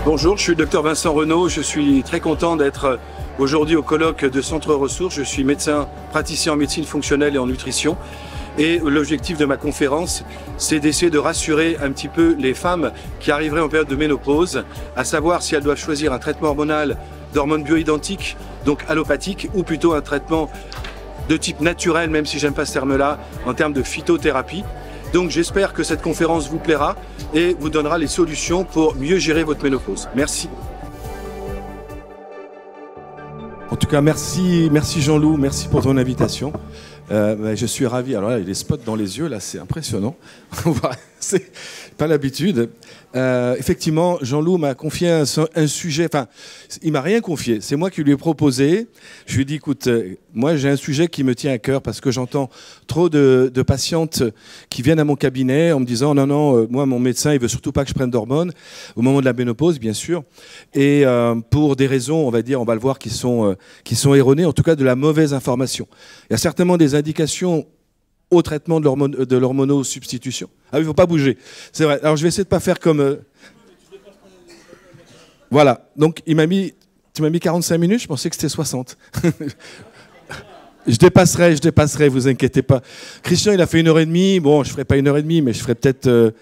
Bonjour, je suis le docteur Vincent Renaud. Je suis très content d'être aujourd'hui au colloque de Centre Ressources. Je suis médecin praticien en médecine fonctionnelle et en nutrition. Et l'objectif de ma conférence, c'est d'essayer de rassurer un petit peu les femmes qui arriveraient en période de ménopause, à savoir si elles doivent choisir un traitement hormonal d'hormones bioidentiques, donc allopathique, ou plutôt un traitement de type naturel, même si j'aime pas ce terme-là, en termes de phytothérapie. Donc j'espère que cette conférence vous plaira et vous donnera les solutions pour mieux gérer votre ménopause. Merci. En tout cas, merci Jean-Loup, merci pour ton invitation. Je suis ravi. Alors là, il y a des spots dans les yeux, là, c'est impressionnant. C'est pas l'habitude. Effectivement, Jean-Loup m'a confié un sujet. Enfin, il m'a rien confié. C'est moi qui lui ai proposé. Je lui ai dit, écoute, moi j'ai un sujet qui me tient à cœur parce que j'entends trop de patientes qui viennent à mon cabinet en me disant, non, moi mon médecin il veut surtout pas que je prenne d'hormones au moment de la ménopause, bien sûr, et pour des raisons, on va dire, on va le voir, qui sont erronées, en tout cas de la mauvaise information. Il y a certainement des indications au traitement de l'hormonosubstitution. Ah oui, il ne faut pas bouger. C'est vrai. Alors, je vais essayer de ne pas faire comme... Voilà. Donc, tu m'as mis 45 minutes, je pensais que c'était 60. Je dépasserai, vous inquiétez pas. Christian, il a fait 1h30. Bon, je ne ferai pas 1h30, mais je ferai peut-être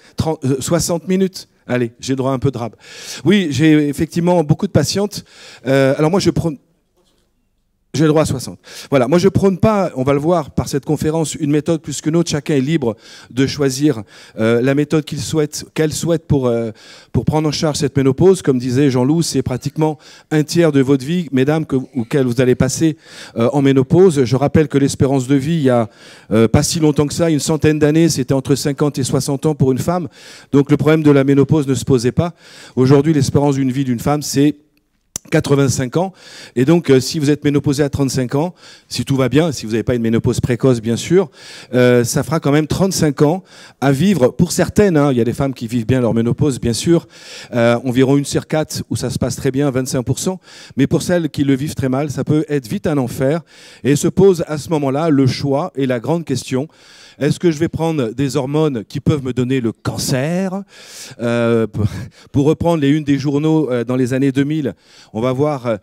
60 minutes. Allez, j'ai droit à un peu de rab. Oui, j'ai effectivement beaucoup de patientes. Alors, moi, j'ai le droit à 60. Voilà, moi je prône pas, on va le voir par cette conférence, une méthode plus qu'une autre. Chacun est libre de choisir la méthode qu'elle souhaite pour prendre en charge cette ménopause. Comme disait Jean-Loup, c'est pratiquement un tiers de votre vie, mesdames, auquel vous allez passer en ménopause. Je rappelle que l'espérance de vie, il y a pas si longtemps que ça, une centaine d'années, c'était entre 50 et 60 ans pour une femme. Donc le problème de la ménopause ne se posait pas. Aujourd'hui, l'espérance d'une vie d'une femme, c'est 85 ans. Et donc, si vous êtes ménopausé à 35 ans, si tout va bien, si vous n'avez pas une ménopause précoce, bien sûr, ça fera quand même 35 ans à vivre. Pour certaines, hein, il y a des femmes qui vivent bien leur ménopause, bien sûr, environ 1 sur 4 où ça se passe très bien, 25%. Mais pour celles qui le vivent très mal, ça peut être vite un enfer. Et se pose à ce moment-là le choix et la grande question: est-ce que je vais prendre des hormones qui peuvent me donner le cancer? Pour reprendre les unes des journaux dans les années 2000, on va voir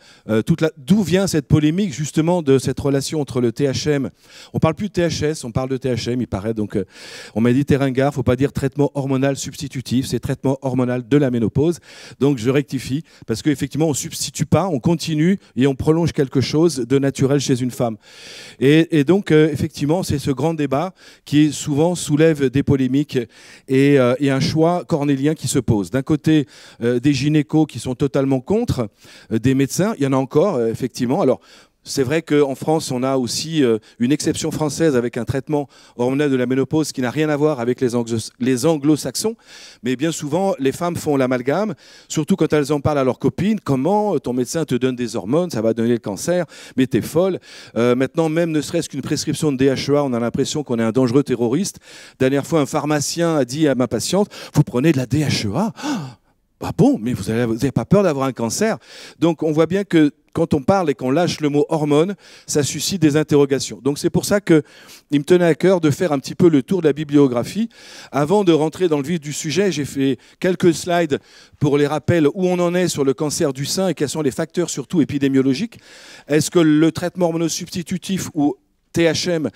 d'où vient cette polémique justement de cette relation entre le THM. On ne parle plus de THS, on parle de THM, il paraît. Donc on m'a dit, t'es ringard, il ne faut pas dire traitement hormonal substitutif, c'est traitement hormonal de la ménopause. Donc je rectifie, parce qu'effectivement on ne substitue pas, on continue et on prolonge quelque chose de naturel chez une femme. Et donc effectivement c'est ce grand débat qui souvent soulève des polémiques et un choix cornélien qui se pose. D'un côté, des gynécos qui sont totalement contre, des médecins, il y en a encore, effectivement. Alors, c'est vrai qu'en France, on a aussi une exception française avec un traitement hormonal de la ménopause qui n'a rien à voir avec les anglo-saxons. Mais bien souvent, les femmes font l'amalgame, surtout quand elles en parlent à leurs copines. Comment ton médecin te donne des hormones, ça va donner le cancer, mais t'es folle. Maintenant, même ne serait-ce qu'une prescription de DHEA, on a l'impression qu'on est un dangereux terroriste. Dernière fois, un pharmacien a dit à ma patiente, vous prenez de la DHEA? Ah bon, mais vous n'avez pas peur d'avoir un cancer? Donc on voit bien que quand on parle et qu'on lâche le mot hormone, ça suscite des interrogations. Donc c'est pour ça qu'il me tenait à cœur de faire un petit peu le tour de la bibliographie. Avant de rentrer dans le vif du sujet, j'ai fait quelques slides pour les rappels où on en est sur le cancer du sein et quels sont les facteurs surtout épidémiologiques. Est-ce que le traitement hormonosubstitutif ou THM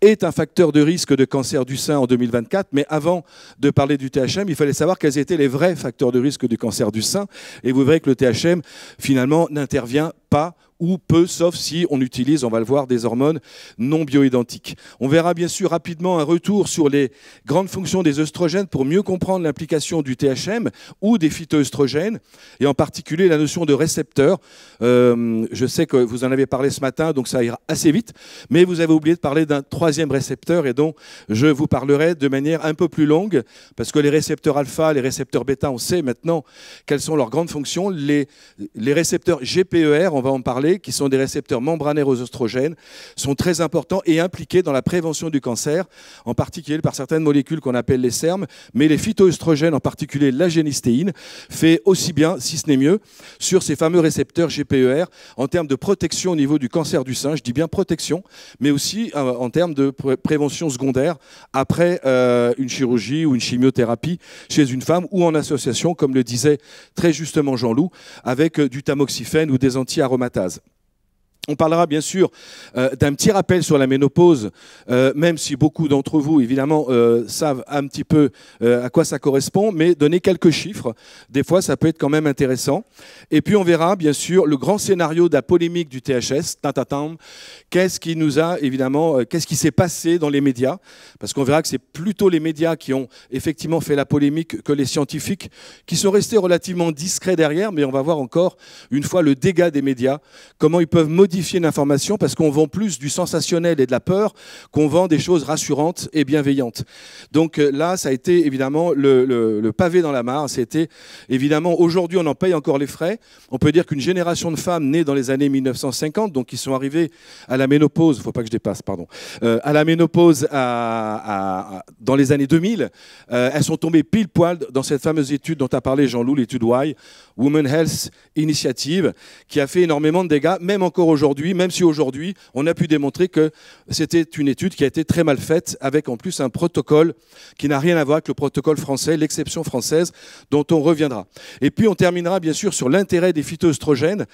est un facteur de risque de cancer du sein en 2024, mais avant de parler du THM, il fallait savoir quels étaient les vrais facteurs de risque du cancer du sein. Et vous verrez que le THM, finalement, n'intervient pas ou peu, sauf si on utilise, on va le voir, des hormones non bioidentiques. On verra bien sûr rapidement un retour sur les grandes fonctions des œstrogènes pour mieux comprendre l'implication du THM ou des phytoœstrogènes, et en particulier la notion de récepteur. Je sais que vous en avez parlé ce matin, donc ça ira assez vite, mais vous avez oublié de parler d'un troisième récepteur, et dont je vous parlerai de manière un peu plus longue, parce que les récepteurs alpha, les récepteurs bêta, on sait maintenant quelles sont leurs grandes fonctions. Les récepteurs GPER, on va en parler, qui sont des récepteurs membranaires aux oestrogènes, sont très importants et impliqués dans la prévention du cancer, en particulier par certaines molécules qu'on appelle les SERM, mais les phytoœstrogènes, en particulier la génistéine, fait aussi bien, si ce n'est mieux, sur ces fameux récepteurs GPER, en termes de protection au niveau du cancer du sein, je dis bien protection, mais aussi en termes de prévention secondaire après une chirurgie ou une chimiothérapie chez une femme ou en association, comme le disait très justement Jean-Loup, avec du tamoxifène ou des anti-aromatases. On parlera bien sûr d'un petit rappel sur la ménopause, même si beaucoup d'entre vous, évidemment, savent un petit peu à quoi ça correspond, mais donner quelques chiffres, des fois, ça peut être quand même intéressant. Et puis, on verra, bien sûr, le grand scénario de la polémique du THS, qu'est-ce qui nous a, évidemment, qu'est-ce qui s'est passé dans les médias, parce qu'on verra que c'est plutôt les médias qui ont effectivement fait la polémique que les scientifiques, qui sont restés relativement discrets derrière, mais on va voir encore, une fois, le dégât des médias, comment ils peuvent modifier une information parce qu'on vend plus du sensationnel et de la peur qu'on vend des choses rassurantes et bienveillantes. Donc là, ça a été évidemment le pavé dans la mare. C'était évidemment, aujourd'hui, on en paye encore les frais. On peut dire qu'une génération de femmes nées dans les années 1950, donc qui sont arrivées à la ménopause, il ne faut pas que je dépasse, pardon, à la ménopause dans les années 2000, elles sont tombées pile poil dans cette fameuse étude dont a parlé Jean-Loup, l'étude Y, Women Health Initiative, qui a fait énormément de dégâts, même encore aujourd'hui, même si aujourd'hui, on a pu démontrer que c'était une étude qui a été très mal faite, avec en plus un protocole qui n'a rien à voir avec le protocole français, l'exception française, dont on reviendra. Et puis on terminera bien sûr sur l'intérêt des phytoœstrogènes,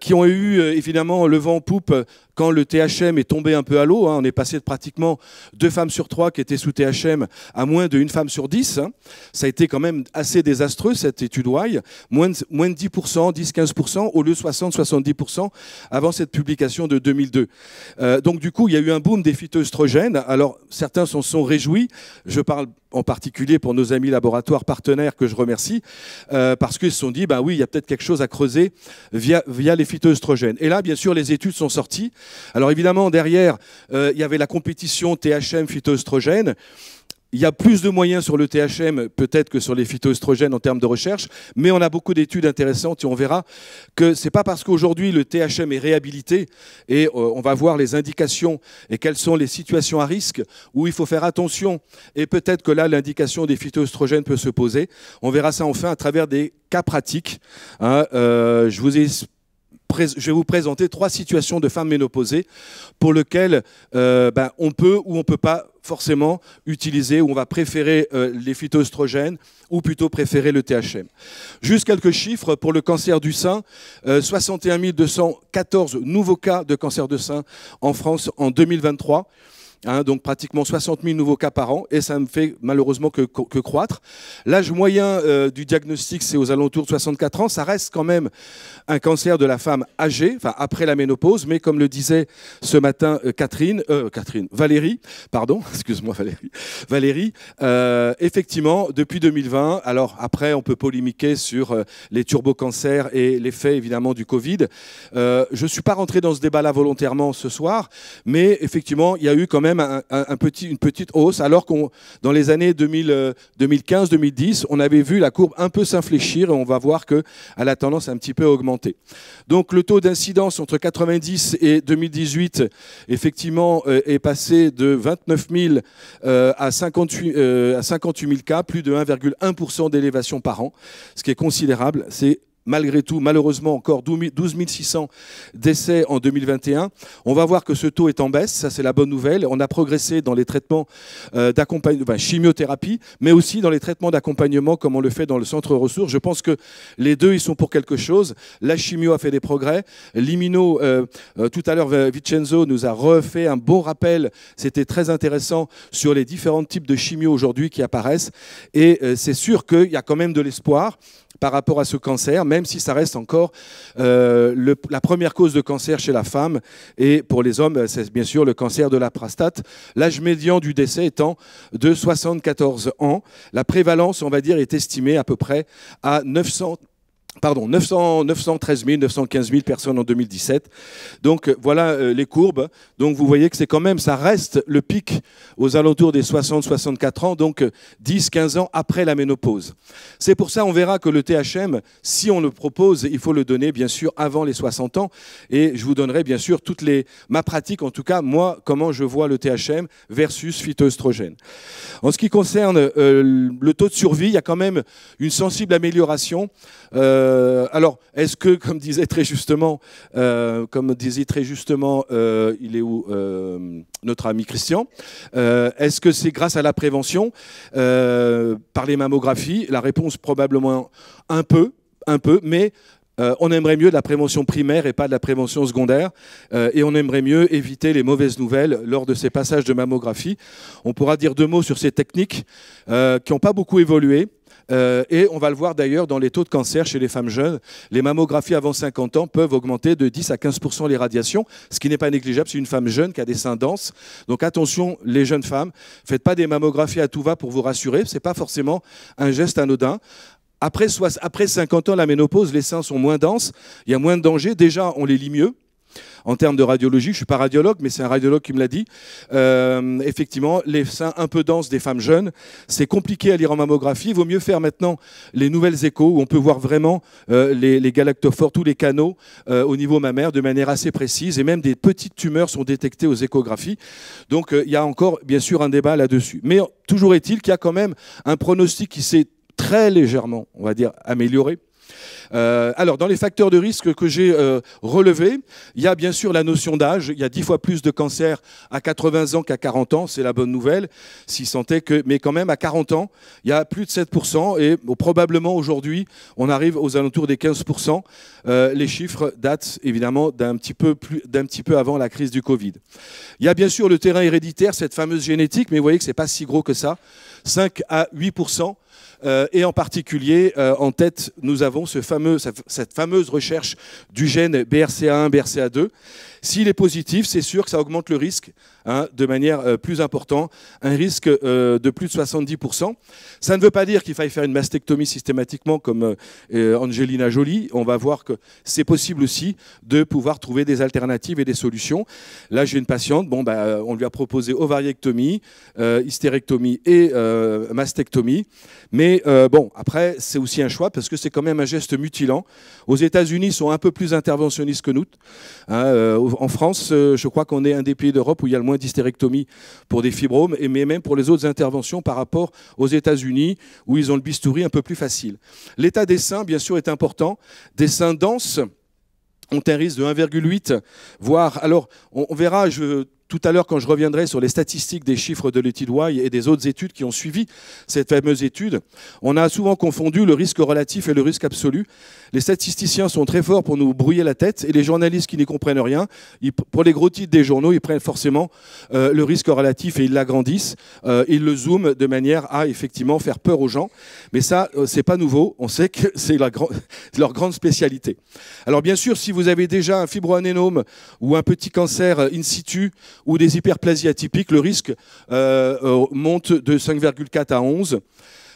qui ont eu évidemment le vent en poupe quand le THM est tombé un peu à l'eau. On est passé de pratiquement 2 femmes sur 3 qui étaient sous THM à moins de 1 femme sur 10. Ça a été quand même assez désastreux, cette étude Y. Moins de 10%, 10-15%, au lieu de 60-70% avant cette publication de 2002. Donc du coup, il y a eu un boom des phytoœstrogènes. Alors, certains s'en sont réjouis. Je parle en particulier pour nos amis laboratoires partenaires que je remercie, parce qu'ils se sont dit, ben oui, il y a peut-être quelque chose à creuser via les phytoœstrogènes. Et là, bien sûr, les études sont sorties. Alors évidemment, derrière, il y avait la compétition THM phytoœstrogènes. Il y a plus de moyens sur le THM peut-être que sur les phytoœstrogènes en termes de recherche, mais on a beaucoup d'études intéressantes et on verra que ce n'est pas parce qu'aujourd'hui le THM est réhabilité et on va voir les indications et quelles sont les situations à risque où il faut faire attention et peut-être que là l'indication des phytoœstrogènes peut se poser. On verra ça enfin à travers des cas pratiques. Je vais vous présenter 3 situations de femmes ménopausées pour lesquelles on peut ou on ne peut pas forcément utiliser, ou on va préférer les phytoœstrogènes ou plutôt préférer le THM. Juste quelques chiffres pour le cancer du sein. 61 214 nouveaux cas de cancer de sein en France en 2023. Donc pratiquement 60 000 nouveaux cas par an, et ça ne fait malheureusement que croître. L'âge moyen du diagnostic, c'est aux alentours de 64 ans. Ça reste quand même un cancer de la femme âgée, enfin après la ménopause, mais comme le disait ce matin Valérie, effectivement, depuis 2020, alors après on peut polémiquer sur les turbocancers et l'effet évidemment du Covid. Je ne suis pas rentré dans ce débat-là volontairement ce soir, mais effectivement, il y a eu quand même une petite hausse, alors qu'on dans les années 2015-2010, on avait vu la courbe un peu s'infléchir et on va voir qu'elle a tendance à un petit peu augmenter. Donc le taux d'incidence entre 90 et 2018, effectivement, est passé de 29 000 à 58 000 cas, plus de 1,1% d'élévation par an, ce qui est considérable. C'est malgré tout, malheureusement, encore 12 600 décès en 2021. On va voir que ce taux est en baisse, ça c'est la bonne nouvelle. On a progressé dans les traitements chimiothérapie, mais aussi dans les traitements d'accompagnement comme on le fait dans le centre ressources. Je pense que les deux, ils sont pour quelque chose. La chimio a fait des progrès. L'immuno, tout à l'heure, Vincenzo nous a refait un bon rappel. C'était très intéressant sur les différents types de chimio aujourd'hui qui apparaissent. Et c'est sûr qu'il y a quand même de l'espoir par rapport à ce cancer, même si ça reste encore la première cause de cancer chez la femme. Et pour les hommes, c'est bien sûr le cancer de la prostate. L'âge médian du décès étant de 74 ans. La prévalence, on va dire, est estimée à peu près à 900 Pardon, 913 000, 915 000 personnes en 2017. Donc voilà les courbes. Donc vous voyez que c'est quand même, ça reste le pic aux alentours des 60-64 ans, donc 10-15 ans après la ménopause. C'est pour ça, on verra que le THM, si on le propose, il faut le donner bien sûr avant les 60 ans. Et je vous donnerai bien sûr ma pratique, en tout cas moi, comment je vois le THM versus phytoœstrogène. En ce qui concerne le taux de survie, il y a quand même une sensible amélioration. Alors, est-ce que, comme disait très justement, il est où notre ami Christian, est-ce que c'est grâce à la prévention par les mammographies? La réponse probablement un peu, mais on aimerait mieux de la prévention primaire et pas de la prévention secondaire. Et on aimerait mieux éviter les mauvaises nouvelles lors de ces passages de mammographie. On pourra dire 2 mots sur ces techniques qui n'ont pas beaucoup évolué. Et on va le voir d'ailleurs dans les taux de cancer chez les femmes jeunes. Les mammographies avant 50 ans peuvent augmenter de 10 à 15% les radiations, ce qui n'est pas négligeable. C'est une femme jeune qui a des seins denses. Donc attention, les jeunes femmes, faites pas des mammographies à tout va pour vous rassurer. Ce n'est pas forcément un geste anodin. Après 50 ans, la ménopause, les seins sont moins denses, il y a moins de danger. Déjà, on les lit mieux. En termes de radiologie, je ne suis pas radiologue, mais c'est un radiologue qui me l'a dit. Effectivement, les seins un peu denses des femmes jeunes, c'est compliqué à lire en mammographie. Il vaut mieux faire maintenant les nouvelles échos où on peut voir vraiment les galactophores, tous les canaux au niveau mammaire de manière assez précise. Et même des petites tumeurs sont détectées aux échographies. Donc il y a encore, bien sûr, un débat là-dessus. Mais toujours est-il qu'il y a quand même un pronostic qui s'est très légèrement, on va dire, amélioré. Alors, dans les facteurs de risque que j'ai relevés, il y a bien sûr la notion d'âge. Il y a 10 fois plus de cancers à 80 ans qu'à 40 ans. C'est la bonne nouvelle. Mais quand même, à 40 ans, il y a plus de 7%. Et probablement, aujourd'hui, on arrive aux alentours des 15%. Les chiffres datent évidemment d'un petit peu avant la crise du Covid. Il y a bien sûr le terrain héréditaire, cette fameuse génétique. Mais vous voyez que ce n'est pas si gros que ça. 5 à 8%. Et en particulier, en tête, nous avons cette fameuse recherche du gène BRCA1, BRCA2. S'il est positif, c'est sûr que ça augmente le risque de manière plus importante, un risque de plus de 70%. Ça ne veut pas dire qu'il faille faire une mastectomie systématiquement comme Angelina Jolie. On va voir que c'est possible aussi de pouvoir trouver des alternatives et des solutions. Là, j'ai une patiente, on lui a proposé ovariectomie, hystérectomie et mastectomie. Mais après, c'est aussi un choix parce que c'est quand même un geste mutilant. Aux États-Unis, ils sont un peu plus interventionnistes que nous. En France, je crois qu'on est un des pays d'Europe où il y a le moins d'hystérectomie pour des fibromes, mais même pour les autres interventions par rapport aux États-Unis où ils ont le bistouri un peu plus facile. L'état des seins, bien sûr, est important. Des seins denses ont un risque de 1,8, voire... Alors, on verra... Tout à l'heure, quand je reviendrai sur les statistiques des chiffres de l'étude Y et des autres études qui ont suivi cette fameuse étude, on a souvent confondu le risque relatif et le risque absolu. Les statisticiens sont très forts pour nous brouiller la tête et les journalistes qui n'y comprennent rien, pour les gros titres des journaux, ils prennent forcément le risque relatif et ils l'agrandissent. Ils le zooment de manière à effectivement faire peur aux gens. Mais ça, c'est pas nouveau. On sait que c'est leur grande spécialité. Alors bien sûr, si vous avez déjà un fibroadénome ou un petit cancer in situ, ou des hyperplasies atypiques, le risque monte de 5,4 à 11.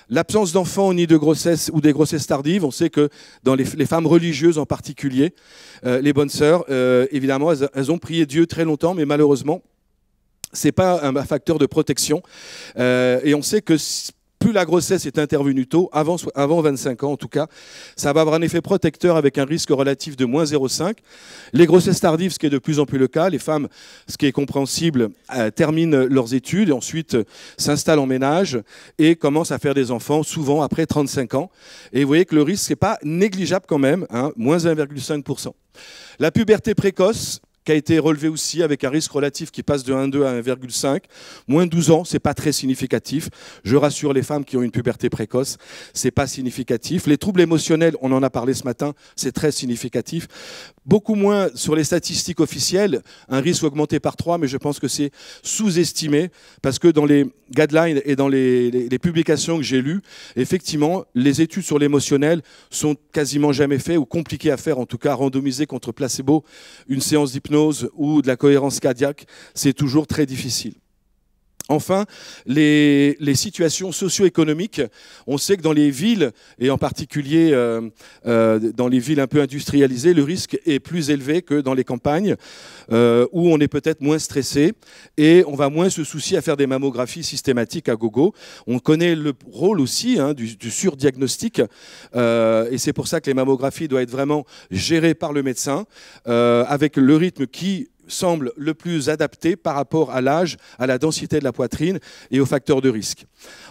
L'absence d'enfants ni de grossesse ou des grossesses tardives, on sait que dans les femmes religieuses en particulier, les bonnes sœurs, évidemment, elles ont prié Dieu très longtemps, mais malheureusement, ce n'est pas un facteur de protection. Et on sait que plus la grossesse est intervenue tôt, avant 25 ans en tout cas, ça va avoir un effet protecteur avec un risque relatif de moins 0,5. Les grossesses tardives, ce qui est de plus en plus le cas, les femmes, ce qui est compréhensible, terminent leurs études et ensuite s'installent en ménage et commencent à faire des enfants, souvent après 35 ans. Et vous voyez que le risque n'est pas négligeable quand même, moins 1,5%. La puberté précoce, qui a été relevé aussi avec un risque relatif qui passe de 1,2 à 1,5. Moins de 12 ans, c'est pas très significatif. Je rassure les femmes qui ont une puberté précoce, c'est pas significatif. Les troubles émotionnels, on en a parlé ce matin, c'est très significatif. Beaucoup moins sur les statistiques officielles, un risque augmenté par 3, mais je pense que c'est sous-estimé parce que dans les guidelines et dans les publications que j'ai lues, effectivement, les études sur l'émotionnel sont quasiment jamais faites ou compliquées à faire, en tout cas randomisées contre placebo, une séance d'hypnose ou de la cohérence cardiaque, c'est toujours très difficile. Enfin, les situations socio-économiques, on sait que dans les villes, et en particulier dans les villes un peu industrialisées, le risque est plus élevé que dans les campagnes, où on est peut-être moins stressé, et on va moins se soucier à faire des mammographies systématiques à gogo. On connaît le rôle aussi du surdiagnostic, et c'est pour ça que les mammographies doivent être vraiment gérées par le médecin, avec le rythme qui semble le plus adapté par rapport à l'âge, à la densité de la poitrine et aux facteurs de risque.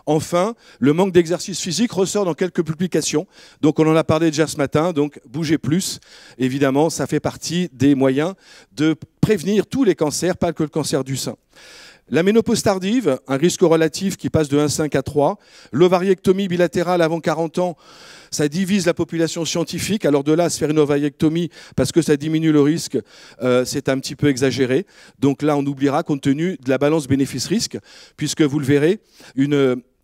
Enfin, le manque d'exercice physique ressort dans quelques publications. Donc on en a parlé déjà ce matin, donc bougez plus. Évidemment, ça fait partie des moyens de prévenir tous les cancers, pas que le cancer du sein. La ménopause tardive, un risque relatif qui passe de 1,5 à 3. L'ovariectomie bilatérale avant 40 ans, ça divise la population scientifique. Alors de là, à se faire une ovariectomie parce que ça diminue le risque, c'est un petit peu exagéré. Donc là, on oubliera compte tenu de la balance bénéfice-risque, puisque vous le verrez,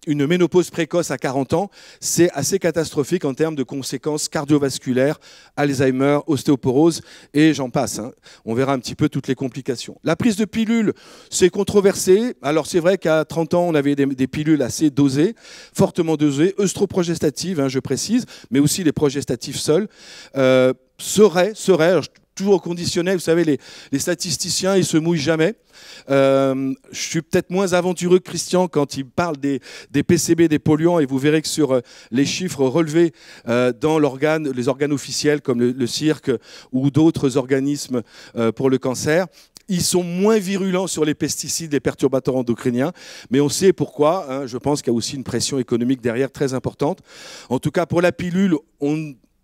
une ménopause précoce à 40 ans, c'est assez catastrophique en termes de conséquences cardiovasculaires, Alzheimer, ostéoporose, et j'en passe. On verra un petit peu toutes les complications. La prise de pilule, c'est controversé. Alors c'est vrai qu'à 30 ans, on avait des pilules assez dosées, fortement dosées, œstroprogestatives, je précise, mais aussi les progestatifs seuls, seraient, alors, toujours au conditionnel, vous savez, les statisticiens, ils se mouillent jamais. Je suis peut-être moins aventureux que Christian quand il parle des PCB, des polluants, et vous verrez que sur les chiffres relevés dans les organes officiels comme le CIRC ou d'autres organismes pour le cancer, ils sont moins virulents sur les pesticides, les perturbateurs endocriniens, mais on sait pourquoi. Je pense qu'il y a aussi une pression économique derrière très importante. En tout cas, pour la pilule,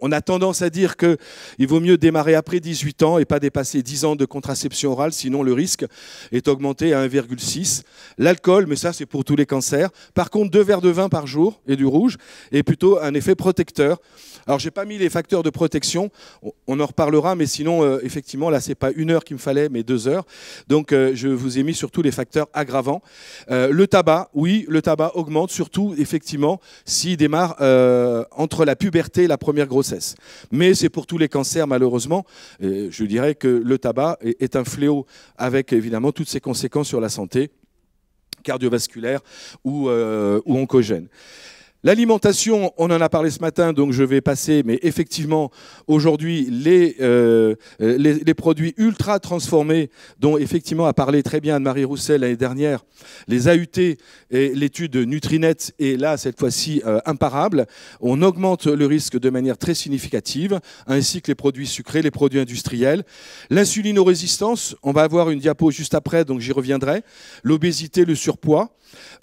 on a tendance à dire qu'il vaut mieux démarrer après 18 ans et pas dépasser 10 ans de contraception orale, sinon le risque est augmenté à 1,6. L'alcool, mais ça c'est pour tous les cancers. Par contre, 2 verres de vin par jour et du rouge est plutôt un effet protecteur. Alors, j'ai pas mis les facteurs de protection, on en reparlera, mais sinon, effectivement, là, c'est pas 1 heure qu'il me fallait, mais 2 heures. Donc, je vous ai mis surtout les facteurs aggravants. Le tabac, oui, le tabac augmente, surtout, effectivement, s'il démarre entre la puberté et la première grossesse. Mais c'est pour tous les cancers, malheureusement. Je dirais que le tabac est un fléau avec, évidemment, toutes ses conséquences sur la santé cardiovasculaire ou oncogène. L'alimentation, on en a parlé ce matin, donc je vais passer, mais effectivement, aujourd'hui, les produits ultra transformés, dont effectivement a parlé très bien Anne-Marie Roussel l'année dernière, les AUT et l'étude Nutrinet, et là, cette fois-ci, imparable, on augmente le risque de manière très significative, ainsi que les produits sucrés, les produits industriels. L'insulinorésistance, on va avoir une diapo juste après, donc j'y reviendrai. L'obésité, le surpoids.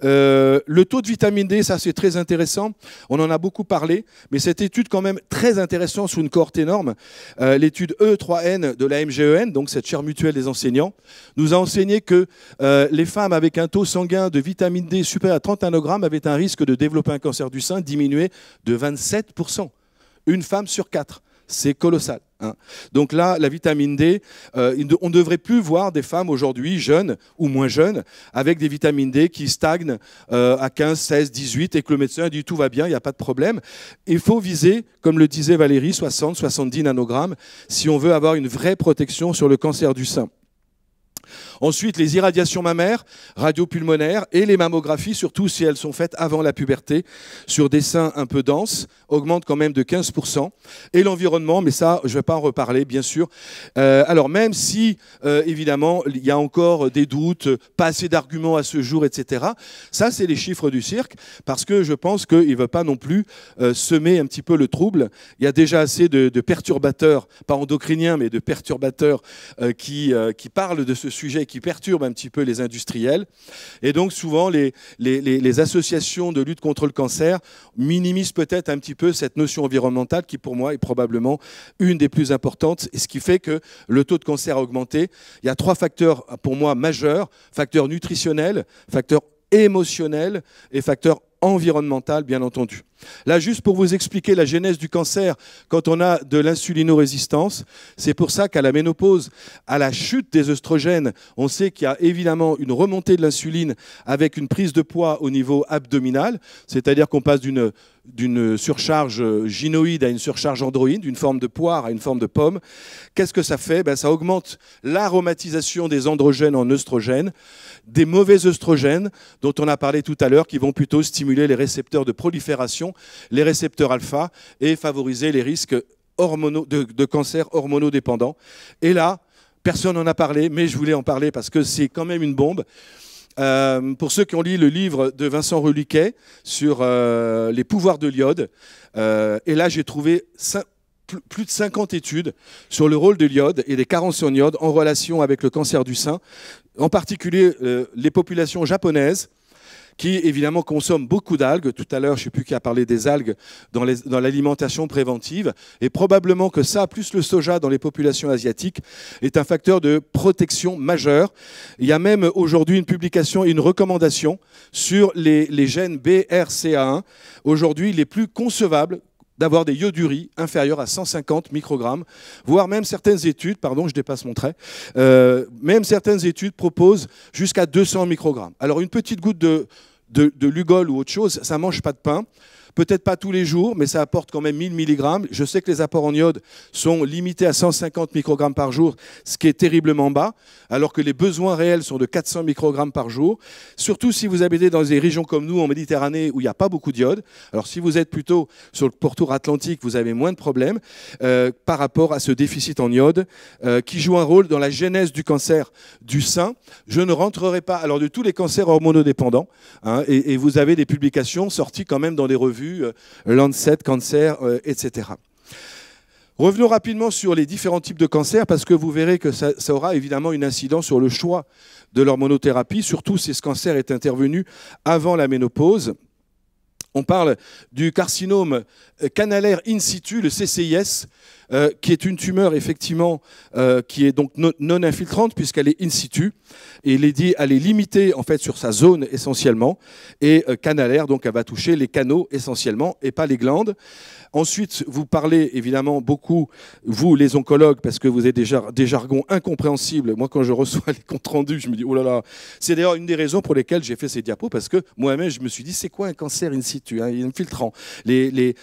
Le taux de vitamine D, ça c'est très intéressant, on en a beaucoup parlé, mais cette étude quand même très intéressante sur une cohorte énorme, l'étude E3N de la MGEN, donc cette chaire mutuelle des enseignants, nous a enseigné que les femmes avec un taux sanguin de vitamine D supérieur à 30 nanogrammes avaient un risque de développer un cancer du sein diminué de 27%. Une femme sur 4. C'est colossal. Donc là, la vitamine D, on ne devrait plus voir des femmes aujourd'hui, jeunes ou moins jeunes, avec des vitamines D qui stagnent à 15, 16, 18 et que le médecin dit tout va bien, il n'y a pas de problème. Il faut viser, comme le disait Valérie, 60, 70 nanogrammes si on veut avoir une vraie protection sur le cancer du sein. Ensuite, les irradiations mammaires, radiopulmonaires et les mammographies, surtout si elles sont faites avant la puberté, sur des seins un peu denses, augmentent quand même de 15%. Et l'environnement, mais ça, je ne vais pas en reparler, bien sûr. Alors, même si, évidemment, il y a encore des doutes, pas assez d'arguments à ce jour, etc., ça, c'est les chiffres du cirque, parce que je pense qu'il ne veut pas non plus semer un petit peu le trouble. Il y a déjà assez de perturbateurs, pas endocriniens, mais de perturbateurs qui parlent de ce sujet, qui perturbent un petit peu les industriels. Et donc, souvent, les associations de lutte contre le cancer minimisent peut-être un petit peu cette notion environnementale qui, pour moi, est probablement une des plus importantes, et ce qui fait que le taux de cancer a augmenté. Il y a 3 facteurs, pour moi, majeurs: facteur nutritionnel, facteur émotionnel et facteur environnemental, bien entendu. Là, juste pour vous expliquer la genèse du cancer, quand on a de l'insulinorésistance, c'est pour ça qu'à la ménopause, à la chute des œstrogènes, on sait qu'il y a évidemment une remontée de l'insuline avec une prise de poids au niveau abdominal, c'est-à-dire qu'on passe d'une d'une surcharge gynoïde à une surcharge androïde, d'une forme de poire à une forme de pomme. Qu'est-ce que ça fait? Ben, ça augmente l'aromatisation des androgènes en œstrogènes, des mauvais œstrogènes dont on a parlé tout à l'heure, qui vont plutôt stimuler les récepteurs de prolifération, les récepteurs alpha, et favoriser les risques de cancer hormonodépendant. Et là, personne n'en a parlé, mais je voulais en parler parce que c'est quand même une bombe. Pour ceux qui ont lu le livre de Vincent Reluquet sur les pouvoirs de l'iode, et là j'ai trouvé plus de 50 études sur le rôle de l'iode et des carences en iode en relation avec le cancer du sein, en particulier les populations japonaises, qui évidemment consomment beaucoup d'algues. Tout à l'heure, je ne sais plus qui a parlé des algues dans l'alimentation préventive. Et probablement que ça, plus le soja dans les populations asiatiques, est un facteur de protection majeur. Il y a même aujourd'hui une publication et une recommandation sur les gènes BRCA1. Aujourd'hui, il est plus concevable d'avoir des ioduries inférieures à 150 microgrammes, voire même certaines études, pardon, je dépasse mon trait, même certaines études proposent jusqu'à 200 microgrammes. Alors une petite goutte de Lugol ou autre chose, ça ne mange pas de pain. Peut-être pas tous les jours, mais ça apporte quand même 1000 mg. Je sais que les apports en iode sont limités à 150 microgrammes par jour, ce qui est terriblement bas, alors que les besoins réels sont de 400 microgrammes par jour. Surtout si vous habitez dans des régions comme nous, en Méditerranée, où il n'y a pas beaucoup d'iode. Alors si vous êtes plutôt sur le pourtour atlantique, vous avez moins de problèmes par rapport à ce déficit en iode qui joue un rôle dans la genèse du cancer du sein. Je ne rentrerai pas, alors de tous les cancers hormonodépendants, hein, et vous avez des publications sorties quand même dans des revues Lancet, Cancer, etc. Revenons rapidement sur les différents types de cancers, parce que vous verrez que ça aura évidemment une incidence sur le choix de l'hormonothérapie, surtout si ce cancer est intervenu avant la ménopause. On parle du carcinome canalaire in situ, le CCIS, qui est une tumeur effectivement qui est donc non infiltrante puisqu'elle est in situ, et elle est limitée en fait sur sa zone essentiellement, et canalaire, donc elle va toucher les canaux essentiellement et pas les glandes. Ensuite, vous parlez évidemment beaucoup, vous les oncologues, parce que vous avez des jargons incompréhensibles. Moi, quand je reçois les comptes rendus, je me dis, oh là là. C'est d'ailleurs une des raisons pour lesquelles j'ai fait ces diapos, parce que moi-même, je me suis dit, c'est quoi un cancer in situ, hein, infiltrant, les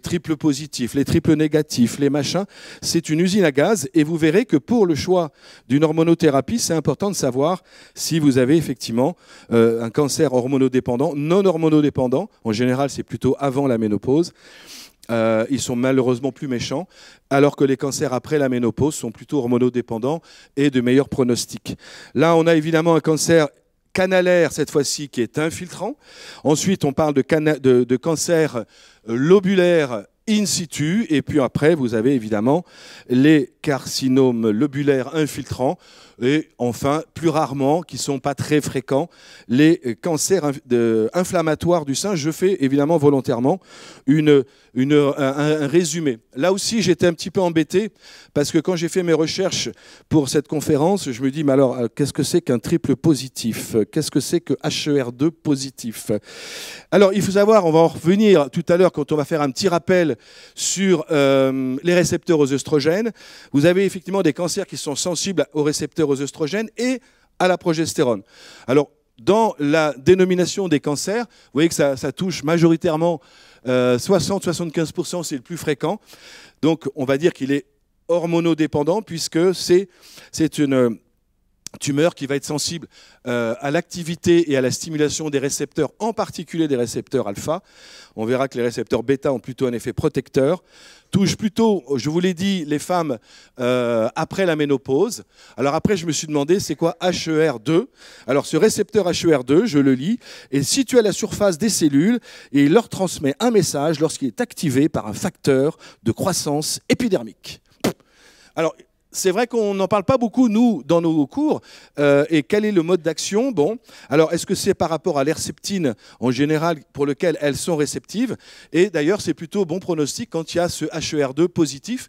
triples positifs, les triples négatifs, les machins. C'est une usine à gaz, et vous verrez que pour le choix d'une hormonothérapie, c'est important de savoir si vous avez effectivement un cancer hormonodépendant, non hormonodépendant. En général, c'est plutôt avant la ménopause. Ils sont malheureusement plus méchants, alors que les cancers après la ménopause sont plutôt hormonodépendants et de meilleurs pronostics. Là, on a évidemment un cancer canalaire, cette fois-ci, qui est infiltrant. Ensuite, on parle de cancer lobulaire in situ, et puis après, vous avez évidemment les carcinomes lobulaires infiltrants, et enfin, plus rarement, qui ne sont pas très fréquents, les cancers inflammatoires du sein. Je fais évidemment volontairement un résumé. Là aussi, j'étais un petit peu embêté, parce que quand j'ai fait mes recherches pour cette conférence, je me dis, mais alors, qu'est-ce que c'est qu'un triple positif? Qu'est-ce que c'est que HER2 positif? Alors, il faut savoir, on va en revenir tout à l'heure quand on va faire un petit rappel sur les récepteurs aux œstrogènes. Vous avez effectivement des cancers qui sont sensibles aux récepteurs aux œstrogènes et à la progestérone. Alors, dans la dénomination des cancers, vous voyez que ça touche majoritairement 60-75%, c'est le plus fréquent. Donc, on va dire qu'il est hormonodépendant, puisque c'est une tumeur qui va être sensible à l'activité et à la stimulation des récepteurs, en particulier des récepteurs alpha. On verra que les récepteurs bêta ont plutôt un effet protecteur. Touche plutôt, je vous l'ai dit, les femmes après la ménopause. Alors après, je me suis demandé, c'est quoi HER2? Alors ce récepteur HER2, je le lis, est situé à la surface des cellules et il leur transmet un message lorsqu'il est activé par un facteur de croissance épidermique. Alors, c'est vrai qu'on n'en parle pas beaucoup, nous, dans nos cours. Et quel est le mode d'action? Bon, alors, est-ce que c'est par rapport à l'herceptine, en général, pour lequel elles sont réceptives? Et d'ailleurs, c'est plutôt bon pronostic quand il y a ce HER2 positif.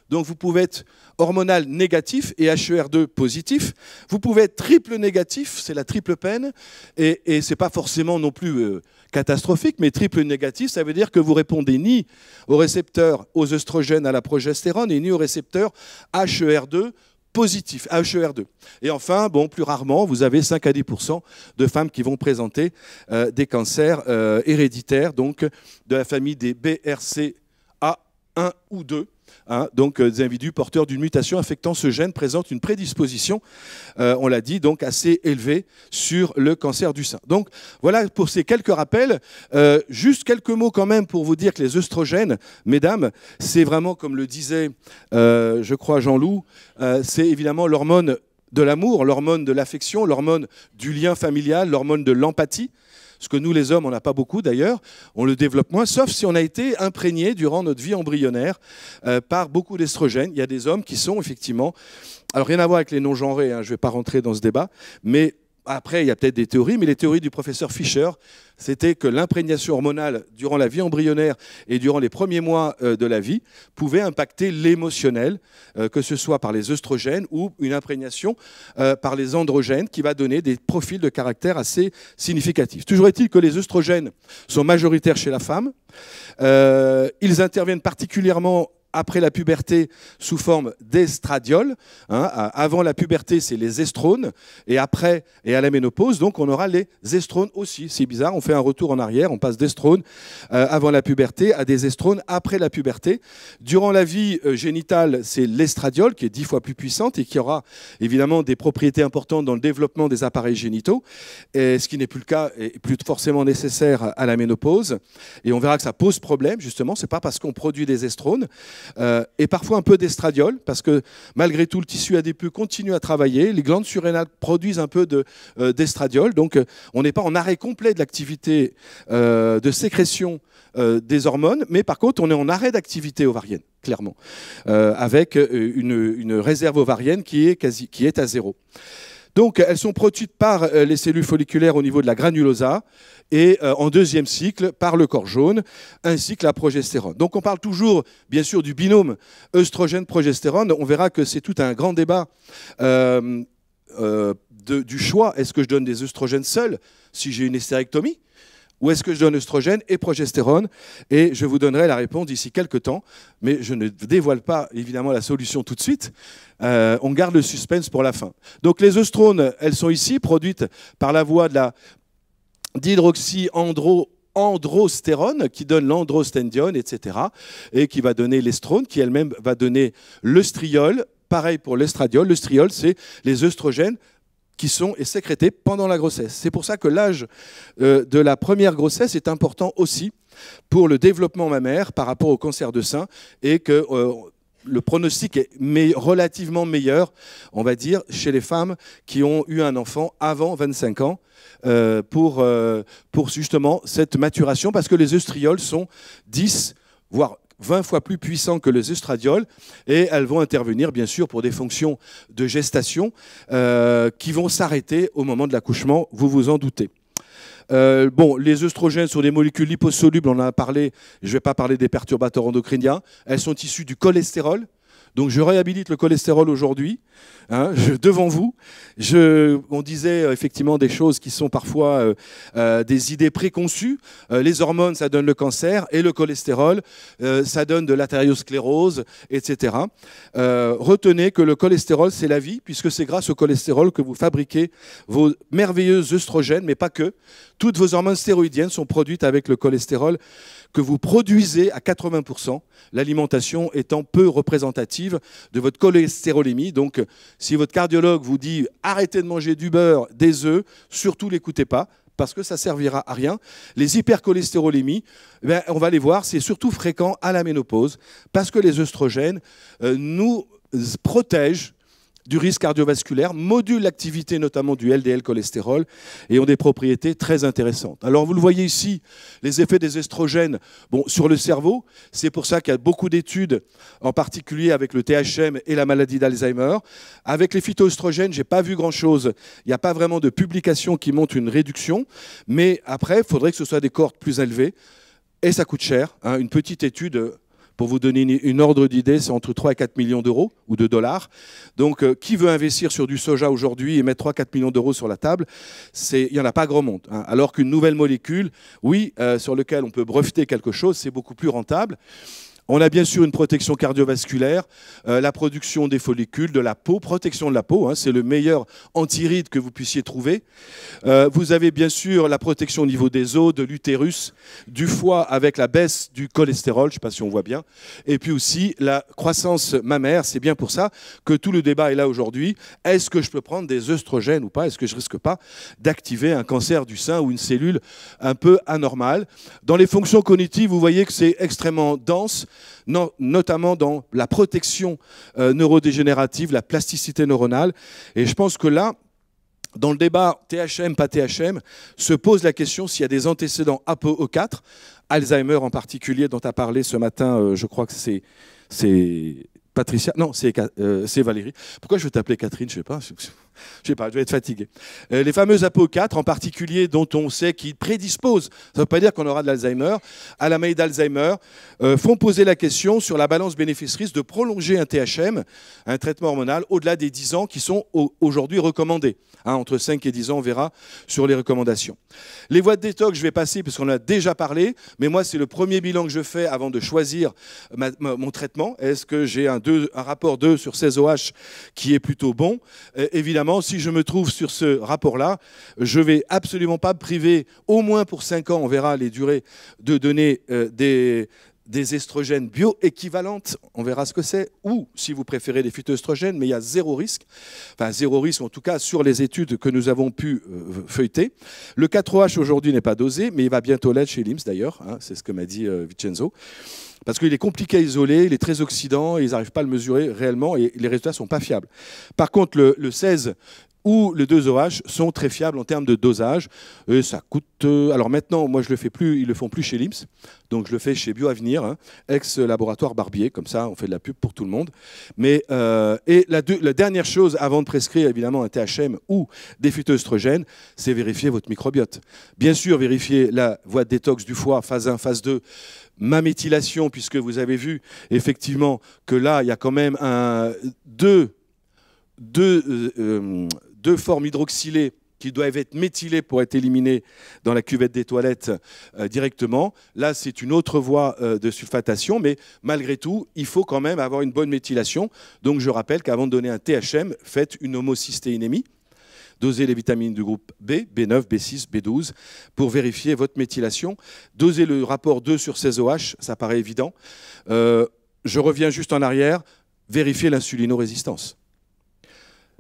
Donc, vous pouvez être hormonal négatif et HER2 positif. Vous pouvez être triple négatif, c'est la triple peine. Et ce n'est pas forcément non plus catastrophique, mais triple négatif, ça veut dire que vous répondez ni aux récepteurs aux œstrogènes, à la progestérone, et ni aux récepteurs HER2 positif, HER2. Et enfin, bon, plus rarement, vous avez 5 à 10% de femmes qui vont présenter des cancers héréditaires, donc de la famille des BRCA1 ou 2. Hein, donc des individus porteurs d'une mutation affectant ce gène présentent une prédisposition, on l'a dit, donc assez élevée sur le cancer du sein. Donc voilà pour ces quelques rappels. Juste quelques mots quand même pour vous dire que les œstrogènes, mesdames, c'est vraiment, comme le disait, je crois, Jean-Loup, c'est évidemment l'hormone de l'amour, l'hormone de l'affection, l'hormone du lien familial, l'hormone de l'empathie. Ce que nous, les hommes, on n'a pas beaucoup d'ailleurs, on le développe moins, sauf si on a été imprégné durant notre vie embryonnaire par beaucoup d'estrogènes. Il y a des hommes qui sont effectivement... Alors rien à voir avec les non-genrés, hein, je ne vais pas rentrer dans ce débat, mais après, il y a peut-être des théories, mais les théories du professeur Fischer, c'était que l'imprégnation hormonale durant la vie embryonnaire et durant les premiers mois de la vie pouvait impacter l'émotionnel, que ce soit par les œstrogènes ou une imprégnation par les androgènes qui va donner des profils de caractère assez significatifs. Toujours est-il que les œstrogènes sont majoritaires chez la femme. Ils interviennent particulièrement après la puberté sous forme d'estradiol. Hein, avant la puberté, c'est les estrones. Et après, et à la ménopause, donc on aura les estrones aussi. C'est bizarre, on fait un retour en arrière, on passe d'estrones avant la puberté à des estrones après la puberté. Durant la vie génitale, c'est l'estradiol qui est 10 fois plus puissante et qui aura évidemment des propriétés importantes dans le développement des appareils génitaux, et ce qui n'est plus le cas et plus forcément nécessaire à la ménopause. Et on verra que ça pose problème, justement. C'est pas parce qu'on produit des estrones et parfois un peu d'estradiol, parce que malgré tout, le tissu adipeux continue à travailler. Les glandes surrénales produisent un peu d'estradiol. Donc, on n'est pas en arrêt complet de l'activité de sécrétion des hormones, mais par contre, on est en arrêt d'activité ovarienne, clairement, avec une réserve ovarienne qui est à zéro. Donc, elles sont produites par les cellules folliculaires au niveau de la granulosa et en deuxième cycle par le corps jaune, ainsi que la progestérone. Donc, on parle toujours, bien sûr, du binôme œstrogène-progestérone. On verra que c'est tout un grand débat du choix. Est-ce que je donne des œstrogènes seuls si j'ai une hystérectomie ? Ou est-ce que je donne œstrogène et progestérone? Et je vous donnerai la réponse d'ici quelques temps, mais je ne dévoile pas évidemment la solution tout de suite. On garde le suspense pour la fin. Donc les œstrones, elles sont ici produites par la voie de la dihydroxyandrostérone qui donne l'androstendione, etc. et qui va donner l'estrone, qui elle-même va donner l'œstriol. Pareil pour l'estradiol. L'œstriol, c'est les œstrogènes qui sont sécrétés pendant la grossesse. C'est pour ça que l'âge de la première grossesse est important aussi pour le développement mammaire par rapport au cancer de sein et que le pronostic est relativement meilleur, on va dire, chez les femmes qui ont eu un enfant avant 25 ans pour justement cette maturation, parce que les œstriols sont 10, voire 20 fois plus puissants que les œstradiols, et elles vont intervenir bien sûr pour des fonctions de gestation qui vont s'arrêter au moment de l'accouchement, vous vous en doutez. Bon, les œstrogènes sont des molécules liposolubles, on en a parlé, je ne vais pas parler des perturbateurs endocriniens, elles sont issues du cholestérol. Donc je réhabilite le cholestérol aujourd'hui, hein, devant vous. On disait effectivement des choses qui sont parfois des idées préconçues. Les hormones, ça donne le cancer, et le cholestérol, ça donne de l'athériosclérose, etc. Retenez que le cholestérol, c'est la vie, puisque c'est grâce au cholestérol que vous fabriquez vos merveilleux œstrogènes, mais pas que. Toutes vos hormones stéroïdiennes sont produites avec le cholestérol que vous produisez à 80%, l'alimentation étant peu représentative de votre cholestérolémie. Donc, si votre cardiologue vous dit « arrêtez de manger du beurre, des œufs », surtout l'écoutez pas, parce que ça ne servira à rien. Les hypercholestérolémies, ben, on va les voir, c'est surtout fréquent à la ménopause, parce que les œstrogènes nous protègent du risque cardiovasculaire, modulent l'activité notamment du LDL cholestérol et ont des propriétés très intéressantes. Alors vous le voyez ici, les effets des œstrogènes sur le cerveau, c'est pour ça qu'il y a beaucoup d'études, en particulier avec le THM et la maladie d'Alzheimer. Avec les phytoœstrogènes, je n'ai pas vu grand-chose, il n'y a pas vraiment de publication qui montre une réduction, mais après, il faudrait que ce soit des cohortes plus élevées, et ça coûte cher, hein, une petite étude. Pour vous donner une ordre d'idée, c'est entre 3 et 4 millions d'euros ou de dollars. Donc, qui veut investir sur du soja aujourd'hui et mettre 3-4 millions d'euros sur la table? Il n'y en a pas grand monde. Hein. Alors qu'une nouvelle molécule, oui, sur laquelle on peut breveter quelque chose, c'est beaucoup plus rentable. On a bien sûr une protection cardiovasculaire, la production des follicules, de la peau, protection de la peau, hein, c'est le meilleur antiride que vous puissiez trouver. Vous avez bien sûr la protection au niveau des os, de l'utérus, du foie avec la baisse du cholestérol, je ne sais pas si on voit bien, et puis aussi la croissance mammaire. C'est bien pour ça que tout le débat est là aujourd'hui. Est-ce que je peux prendre des œstrogènes ou pas? Est-ce que je risque pas d'activer un cancer du sein ou une cellule un peu anormale? Dans les fonctions cognitives, vous voyez que c'est extrêmement dense, notamment dans la protection neurodégénérative, la plasticité neuronale. Et je pense que là, dans le débat THM, pas THM, se pose la question s'il y a des antécédents APOE4, Alzheimer en particulier, dont a parlé ce matin, je crois que c'est Patricia, non, c'est Valérie. Pourquoi je veux t'appeler Catherine? Je sais pas, je vais être fatigué. Les fameuses APOE4 en particulier, dont on sait qu'ils prédisposent, ça ne veut pas dire qu'on aura de l'Alzheimer, à la maladie d'Alzheimer, font poser la question sur la balance bénéfice-risque de prolonger un THM, un traitement hormonal, au-delà des 10 ans qui sont aujourd'hui recommandés. Hein, entre 5 et 10 ans, on verra sur les recommandations. Les voies de détox, je vais passer parce qu'on en a déjà parlé, mais moi, c'est le premier bilan que je fais avant de choisir mon traitement. Est-ce que j'ai un rapport 2 sur 16 OH qui est plutôt bon? Évidemment, si je me trouve sur ce rapport-là, je ne vais absolument pas me priver, au moins pour 5 ans, on verra les durées, de donner des estrogènes bioéquivalentes, on verra ce que c'est, ou si vous préférez des phytoestrogènes, mais il y a zéro risque, enfin zéro risque en tout cas sur les études que nous avons pu feuilleter. Le 4OH aujourd'hui n'est pas dosé, mais il va bientôt l'être chez LIMS d'ailleurs, hein, c'est ce que m'a dit Vincenzo, parce qu'il est compliqué à isoler, il est très oxydant, et ils n'arrivent pas à le mesurer réellement, et les résultats ne sont pas fiables. Par contre, le 16 ou les 2OH sont très fiables en termes de dosage. Et ça coûte... alors maintenant, moi je le fais plus, ils le font plus chez LIMS, donc je le fais chez BioAvenir, hein, ex-laboratoire Barbier, comme ça on fait de la pub pour tout le monde. Mais, et la dernière chose, avant de prescrire évidemment un THM ou des phytoestrogènes, c'est vérifier votre microbiote. Bien sûr, vérifier la voie de détox du foie, phase 1, phase 2, ma méthylation, puisque vous avez vu effectivement que là, il y a quand même deux formes hydroxylées qui doivent être méthylées pour être éliminées dans la cuvette des toilettes directement. Là, c'est une autre voie de sulfatation, mais malgré tout, il faut quand même avoir une bonne méthylation. Donc, je rappelle qu'avant de donner un THM, faites une homocystéinémie. Dosez les vitamines du groupe B, B9, B6, B12, pour vérifier votre méthylation. Dosez le rapport 2 sur 16 OH, ça paraît évident. Je reviens juste en arrière, vérifiez l'insulinorésistance.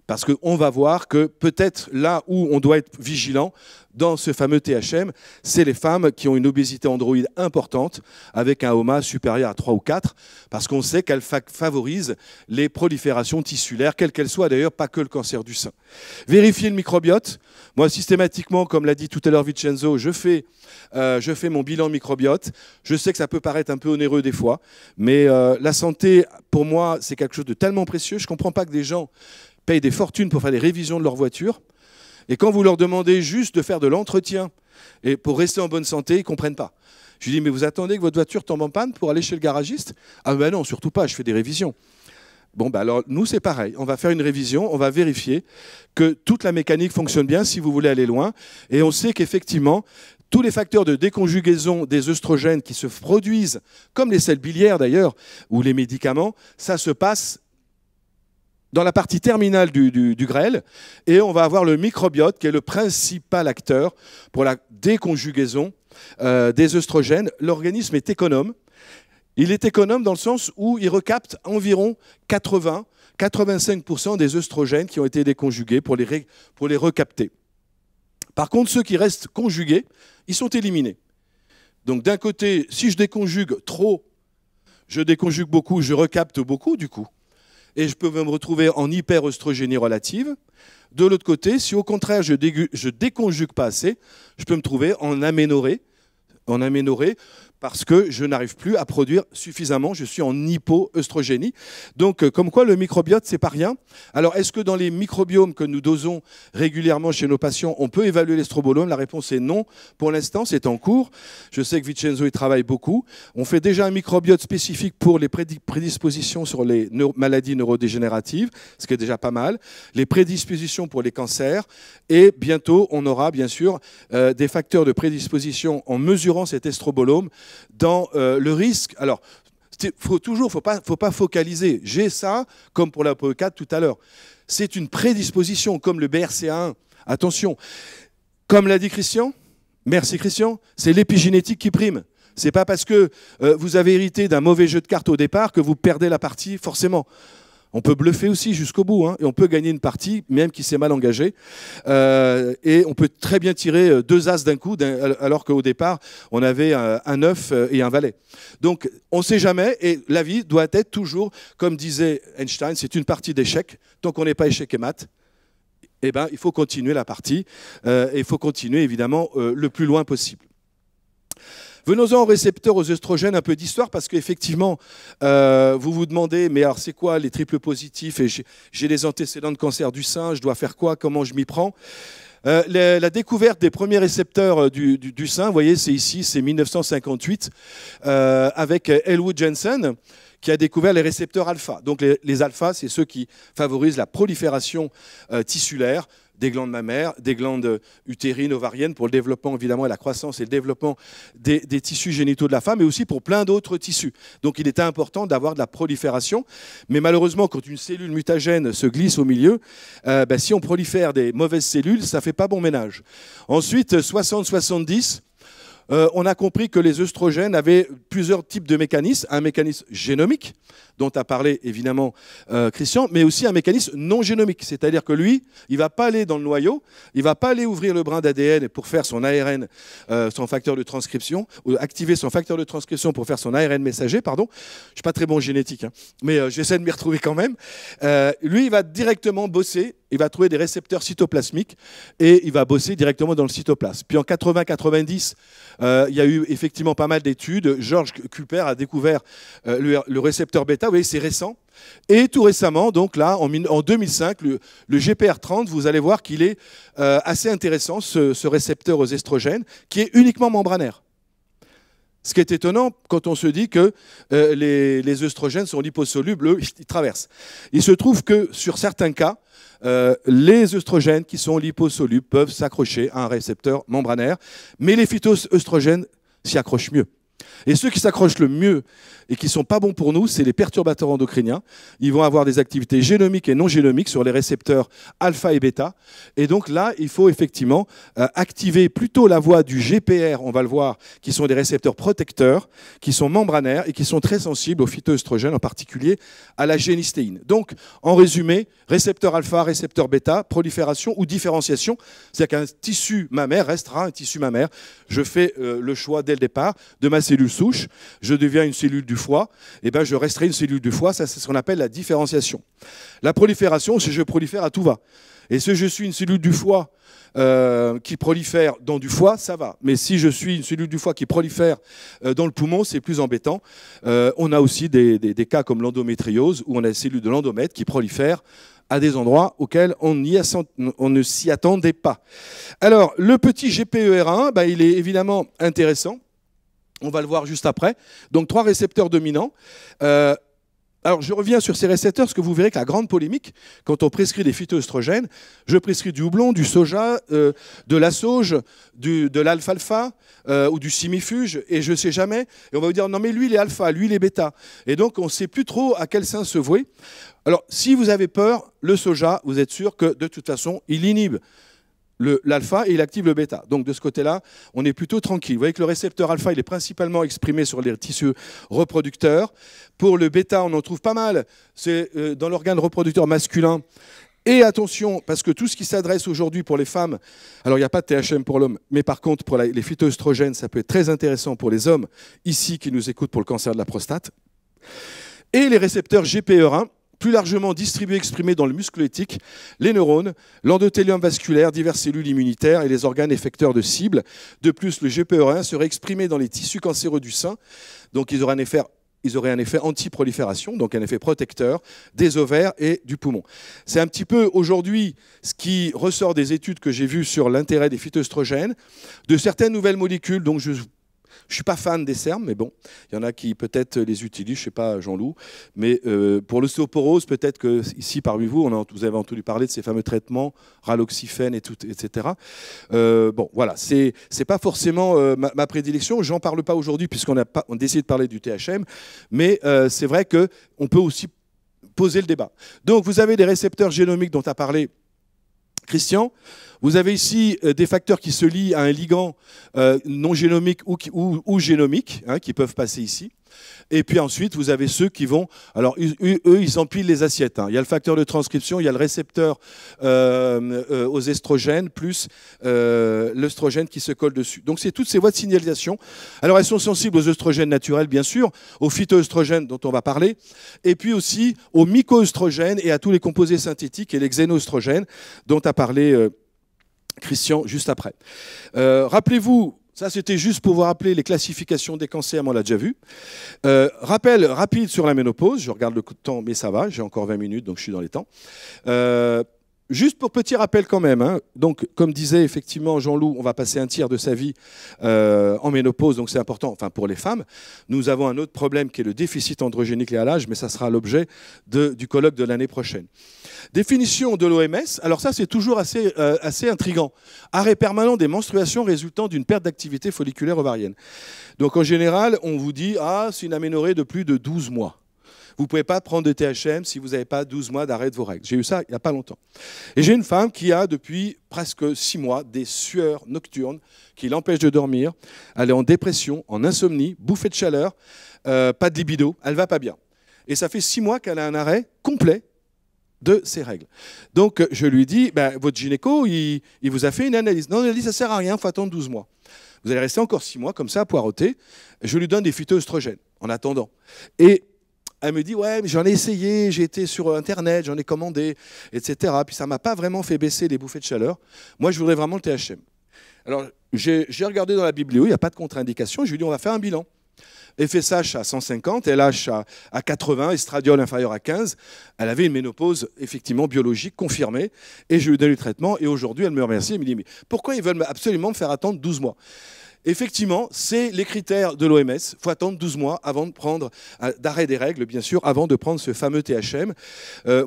Parce qu'on va voir que peut-être là où on doit être vigilant dans ce fameux THM, c'est les femmes qui ont une obésité androïde importante avec un HOMA supérieur à 3 ou 4, parce qu'on sait qu'elle favorise les proliférations tissulaires, quelles qu'elles soient d'ailleurs, pas que le cancer du sein. Vérifiez le microbiote. Moi, systématiquement, comme l'a dit tout à l'heure Vincenzo, je fais mon bilan microbiote. Je sais que ça peut paraître un peu onéreux des fois, mais la santé, pour moi, c'est quelque chose de tellement précieux. Je ne comprends pas que des gens payent des fortunes pour faire des révisions de leur voiture. Et quand vous leur demandez juste de faire de l'entretien et pour rester en bonne santé, ils ne comprennent pas. Je lui dis, mais vous attendez que votre voiture tombe en panne pour aller chez le garagiste? Ah ben non, surtout pas, je fais des révisions. Bon, ben alors nous, c'est pareil. On va faire une révision, on va vérifier que toute la mécanique fonctionne bien si vous voulez aller loin. Et on sait qu'effectivement, tous les facteurs de déconjugaison des œstrogènes qui se produisent, comme les sels biliaires d'ailleurs, ou les médicaments, ça se passe dans la partie terminale du grêle, et on va avoir le microbiote qui est le principal acteur pour la déconjugaison des œstrogènes. L'organisme est économe. Il est économe dans le sens où il recapte environ 80-85% des œstrogènes qui ont été déconjugués pour les recapter. Par contre, ceux qui restent conjugués, ils sont éliminés. Donc d'un côté, si je déconjugue trop, je déconjugue beaucoup, je recapte beaucoup du coup. Et je peux me retrouver en hyperœstrogénie relative. De l'autre côté, si au contraire je déconjugue pas assez, je peux me trouver en aménorrhée parce que je n'arrive plus à produire suffisamment, je suis en hypoœstrogénie. Donc, comme quoi le microbiote, c'est pas rien. Alors, est-ce que dans les microbiomes que nous dosons régulièrement chez nos patients, on peut évaluer l'estrobolome? La réponse est non. Pour l'instant, c'est en cours. Je sais que Vincenzo y travaille beaucoup. On fait déjà un microbiote spécifique pour les prédispositions sur les maladies neurodégénératives, ce qui est déjà pas mal. Les prédispositions pour les cancers. Et bientôt, on aura bien sûr des facteurs de prédisposition en mesurant cet estrobolome dans le risque. Alors, Faut pas focaliser. J'ai ça, comme pour la POE4 tout à l'heure. C'est une prédisposition, comme le BRCA1. Attention, comme l'a dit Christian, merci Christian, c'est l'épigénétique qui prime. C'est pas parce que vous avez hérité d'un mauvais jeu de cartes au départ que vous perdez la partie forcément. On peut bluffer aussi jusqu'au bout, hein, et on peut gagner une partie, même qui s'est mal engagé. Et on peut très bien tirer 2 as d'un coup, alors qu'au départ, on avait un 9 et un valet. Donc, on ne sait jamais, et la vie doit être toujours, comme disait Einstein, c'est une partie d'échec. Tant qu'on n'est pas échec et mat, eh ben, il faut continuer la partie, et il faut continuer, évidemment, le plus loin possible. Venons-en aux récepteurs aux œstrogènes, un peu d'histoire, parce qu'effectivement, vous vous demandez, mais alors c'est quoi les triples positifs, et j'ai des antécédents de cancer du sein, je dois faire quoi, comment je m'y prends? La découverte des premiers récepteurs du sein, vous voyez, c'est ici, c'est 1958, avec Elwood Jensen, qui a découvert les récepteurs alpha. Donc les alpha, c'est ceux qui favorisent la prolifération tissulaire des glandes mammaires, des glandes utérines, ovariennes, pour le développement évidemment et la croissance et le développement des tissus génitaux de la femme, mais aussi pour plein d'autres tissus. Donc il était important d'avoir de la prolifération, mais malheureusement quand une cellule mutagène se glisse au milieu, si on prolifère des mauvaises cellules, ça ne fait pas bon ménage. Ensuite, 60-70, on a compris que les œstrogènes avaient plusieurs types de mécanismes. Un mécanisme génomique, dont a parlé évidemment Christian, mais aussi un mécanisme non génomique. C'est-à-dire que lui, il ne va pas aller dans le noyau, il ne va pas aller ouvrir le brin d'ADN pour faire son ARN, son facteur de transcription, ou activer son facteur de transcription pour faire son ARN messager, pardon. Je ne suis pas très bon en génétique, hein, mais j'essaie de m'y retrouver quand même. Lui, il va directement bosser, il va trouver des récepteurs cytoplasmiques et il va bosser directement dans le cytoplasme. Puis en 80-90, il y a eu effectivement pas mal d'études. George Kuper a découvert le récepteur bêta. Vous voyez, c'est récent. Et tout récemment, donc là, en 2005, le GPR30, vous allez voir qu'il est assez intéressant, ce récepteur aux estrogènes, qui est uniquement membranaire. Ce qui est étonnant quand on se dit que les œstrogènes sont liposolubles, eux, ils traversent. Il se trouve que sur certains cas, les œstrogènes qui sont liposolubles peuvent s'accrocher à un récepteur membranaire, mais les phytoœstrogènes s'y accrochent mieux. Et ceux qui s'accrochent le mieux et qui ne sont pas bons pour nous, c'est les perturbateurs endocriniens. Ils vont avoir des activités génomiques et non génomiques sur les récepteurs alpha et bêta. Et donc là, il faut effectivement activer plutôt la voie du GPR, on va le voir, qui sont des récepteurs protecteurs, qui sont membranaires et qui sont très sensibles aux phytoœstrogènes, en particulier à la génistéine. Donc, en résumé, récepteur alpha, récepteur bêta, prolifération ou différenciation. C'est-à-dire qu'un tissu mammaire restera un tissu mammaire. Je fais le choix dès le départ de ma cellule souche, je deviens une cellule du foie, et ben je resterai une cellule du foie, ça c'est ce qu'on appelle la différenciation. La prolifération, c'est je prolifère à tout va. Et si je suis une cellule du foie qui prolifère dans du foie, ça va. Mais si je suis une cellule du foie qui prolifère dans le poumon, c'est plus embêtant. On a aussi des cas comme l'endométriose, où on a des cellules de l'endomètre qui prolifèrent à des endroits auxquels on ne s'y attendait pas. Alors, le petit GPER1, ben, il est évidemment intéressant. On va le voir juste après. Donc, 3 récepteurs dominants. Alors, je reviens sur ces récepteurs parce que vous verrez que la grande polémique, quand on prescrit des phytoœstrogènes, je prescris du houblon, du soja, de la sauge, de l'alfalfa ou du simifuge, et je ne sais jamais. Et on va vous dire, non mais lui, il est alpha, lui, il est bêta. Et donc, on ne sait plus trop à quel sein se vouer. Alors, si vous avez peur, le soja, vous êtes sûr que, de toute façon, il inhibe l'alpha et il active le bêta. Donc de ce côté-là, on est plutôt tranquille. Vous voyez que le récepteur alpha, il est principalement exprimé sur les tissus reproducteurs. Pour le bêta, on en trouve pas mal. C'est dans l'organe reproducteur masculin. Et attention, parce que tout ce qui s'adresse aujourd'hui pour les femmes, alors il n'y a pas de THM pour l'homme, mais par contre pour les phytoœstrogènes, ça peut être très intéressant pour les hommes ici qui nous écoutent pour le cancer de la prostate. Et les récepteurs GPR1, plus largement distribués et exprimés dans le muscle éthique, les neurones, l'endothélium vasculaire, diverses cellules immunitaires et les organes effecteurs de cibles. De plus, le GPR1 serait exprimé dans les tissus cancéreux du sein, donc ils auraient un effet anti-prolifération, donc un effet protecteur des ovaires et du poumon. C'est un petit peu aujourd'hui ce qui ressort des études que j'ai vues sur l'intérêt des phytoœstrogènes, de certaines nouvelles molécules, donc Je ne suis pas fan des sermes, mais bon, il y en a qui peut-être les utilisent, je ne sais pas, Jean-Loup. Mais pour l'ostéoporose, peut-être que ici, parmi vous, vous avez entendu parler de ces fameux traitements, raloxifène, etc. Bon, voilà, c'est pas forcément ma prédilection. J'en parle pas aujourd'hui puisqu'on a décidé de parler du THM, mais c'est vrai qu'on peut aussi poser le débat. Donc, vous avez des récepteurs génomiques dont a parlé Christian. Vous avez ici des facteurs qui se lient à un ligand non génomique ou génomique, hein, qui peuvent passer ici. Et puis ensuite, vous avez ceux qui vont... Alors, eux, ils empilent les assiettes. Hein. Il y a le facteur de transcription, il y a le récepteur aux estrogènes, plus l'œstrogène qui se colle dessus. Donc, c'est toutes ces voies de signalisation. Alors, elles sont sensibles aux œstrogènes naturels, bien sûr, aux phytoœstrogènes dont on va parler, et puis aussi aux mycoœstrogènes et à tous les composés synthétiques et les xénoœstrogènes dont a parlé Christian juste après. Rappelez-vous, ça c'était juste pour vous rappeler les classifications des cancers, mais on l'a déjà vu. Rappel rapide sur la ménopause, je regarde le temps, mais ça va, j'ai encore 20 minutes, donc je suis dans les temps. Juste pour petit rappel quand même, hein. Donc comme disait effectivement Jean-Loup, on va passer un tiers de sa vie en ménopause, donc c'est important, enfin pour les femmes. Nous avons un autre problème qui est le déficit androgénique lié à l'âge, mais ça sera l'objet du colloque de l'année prochaine. Définition de l'OMS, alors ça c'est toujours assez intriguant. Arrêt permanent des menstruations résultant d'une perte d'activité folliculaire ovarienne. Donc en général, on vous dit, ah, c'est une aménorrhée de plus de 12 mois. Vous ne pouvez pas prendre de THM si vous n'avez pas 12 mois d'arrêt de vos règles. J'ai eu ça il n'y a pas longtemps. Et j'ai une femme qui a depuis presque 6 mois des sueurs nocturnes qui l'empêchent de dormir. Elle est en dépression, en insomnie, bouffée de chaleur, pas de libido, elle ne va pas bien. Et ça fait 6 mois qu'elle a un arrêt complet de ses règles. Donc je lui dis, ben, votre gynéco, il vous a fait une analyse. Non, l'analyse, ça ne sert à rien, il faut attendre 12 mois. Vous allez rester encore 6 mois comme ça à poireauter. Je lui donne des phytoœstrogènes en attendant. Et elle me dit, ouais, mais j'en ai essayé, j'ai été sur Internet, j'en ai commandé, etc. Puis ça ne m'a pas vraiment fait baisser les bouffées de chaleur. Moi, je voudrais vraiment le THM. Alors, j'ai regardé dans la biblio, il n'y a pas de contre-indication. Je lui ai dit, on va faire un bilan. FSH à 150, LH à 80, estradiol inférieur à 15. Elle avait une ménopause effectivement biologique confirmée et je lui ai donné le traitement et aujourd'hui elle me remercie et me dit mais pourquoi ils veulent absolument me faire attendre 12 mois? Effectivement, c'est les critères de l'OMS. Il faut attendre 12 mois avant de prendre, d'arrêt des règles, bien sûr, avant de prendre ce fameux THM.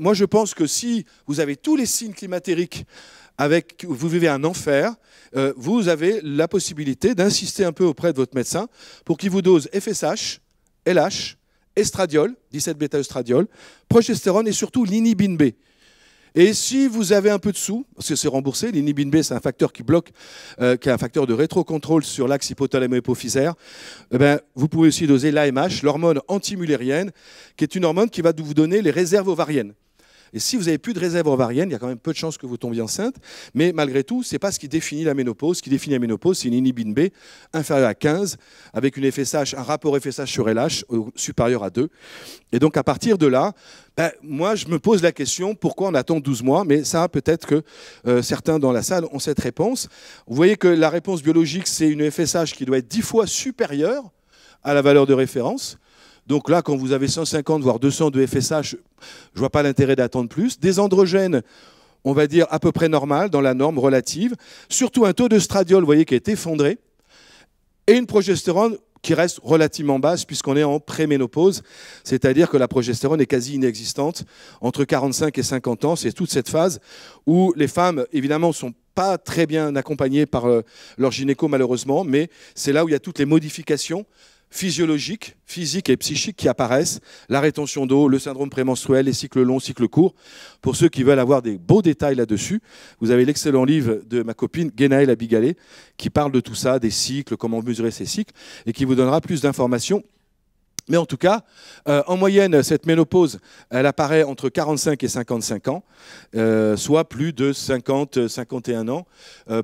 Moi, je pense que si vous avez tous les signes climatériques, vous vivez un enfer, vous avez la possibilité d'insister un peu auprès de votre médecin pour qu'il vous dose FSH, LH, estradiol, 17-bêta-estradiol, progestérone et surtout l'inhibine B. Et si vous avez un peu de sous, parce que c'est remboursé, l'inhibine B, c'est un facteur qui bloque, qui est un facteur de rétrocontrôle sur l'axe hypothalamo-hypophysaire, eh ben, vous pouvez aussi doser l'AMH, l'hormone antimullérienne, qui est une hormone qui va vous donner les réserves ovariennes. Et si vous n'avez plus de réserve ovarienne, il y a quand même peu de chances que vous tombiez enceinte. Mais malgré tout, ce n'est pas ce qui définit la ménopause. Ce qui définit la ménopause, c'est une inhibine B inférieure à 15, avec une FSH, un rapport FSH sur LH supérieur à 2. Et donc, à partir de là, ben, moi, je me pose la question, pourquoi on attend 12 mois? Mais ça, peut-être que certains dans la salle ont cette réponse. Vous voyez que la réponse biologique, c'est une FSH qui doit être 10 fois supérieure à la valeur de référence. Donc là, quand vous avez 150, voire 200 de FSH, je ne vois pas l'intérêt d'attendre plus. Des androgènes, on va dire à peu près normal, dans la norme relative. Surtout un taux d'œstradiol, vous voyez, qui est effondré. Et une progestérone qui reste relativement basse, puisqu'on est en préménopause. C'est-à-dire que la progestérone est quasi inexistante. Entre 45 et 50 ans, c'est toute cette phase où les femmes, évidemment, sont pas très bien accompagnées par leur gynéco, malheureusement, mais c'est là où il y a toutes les modifications physiologiques, physiques et psychiques qui apparaissent, la rétention d'eau, le syndrome prémenstruel, les cycles longs, cycles courts. Pour ceux qui veulent avoir des beaux détails là-dessus, vous avez l'excellent livre de ma copine Guénaëlle Abigalé qui parle de tout ça, des cycles, comment mesurer ces cycles, et qui vous donnera plus d'informations. Mais en tout cas, en moyenne, cette ménopause, elle apparaît entre 45 et 55 ans, soit plus de 50, 51 ans,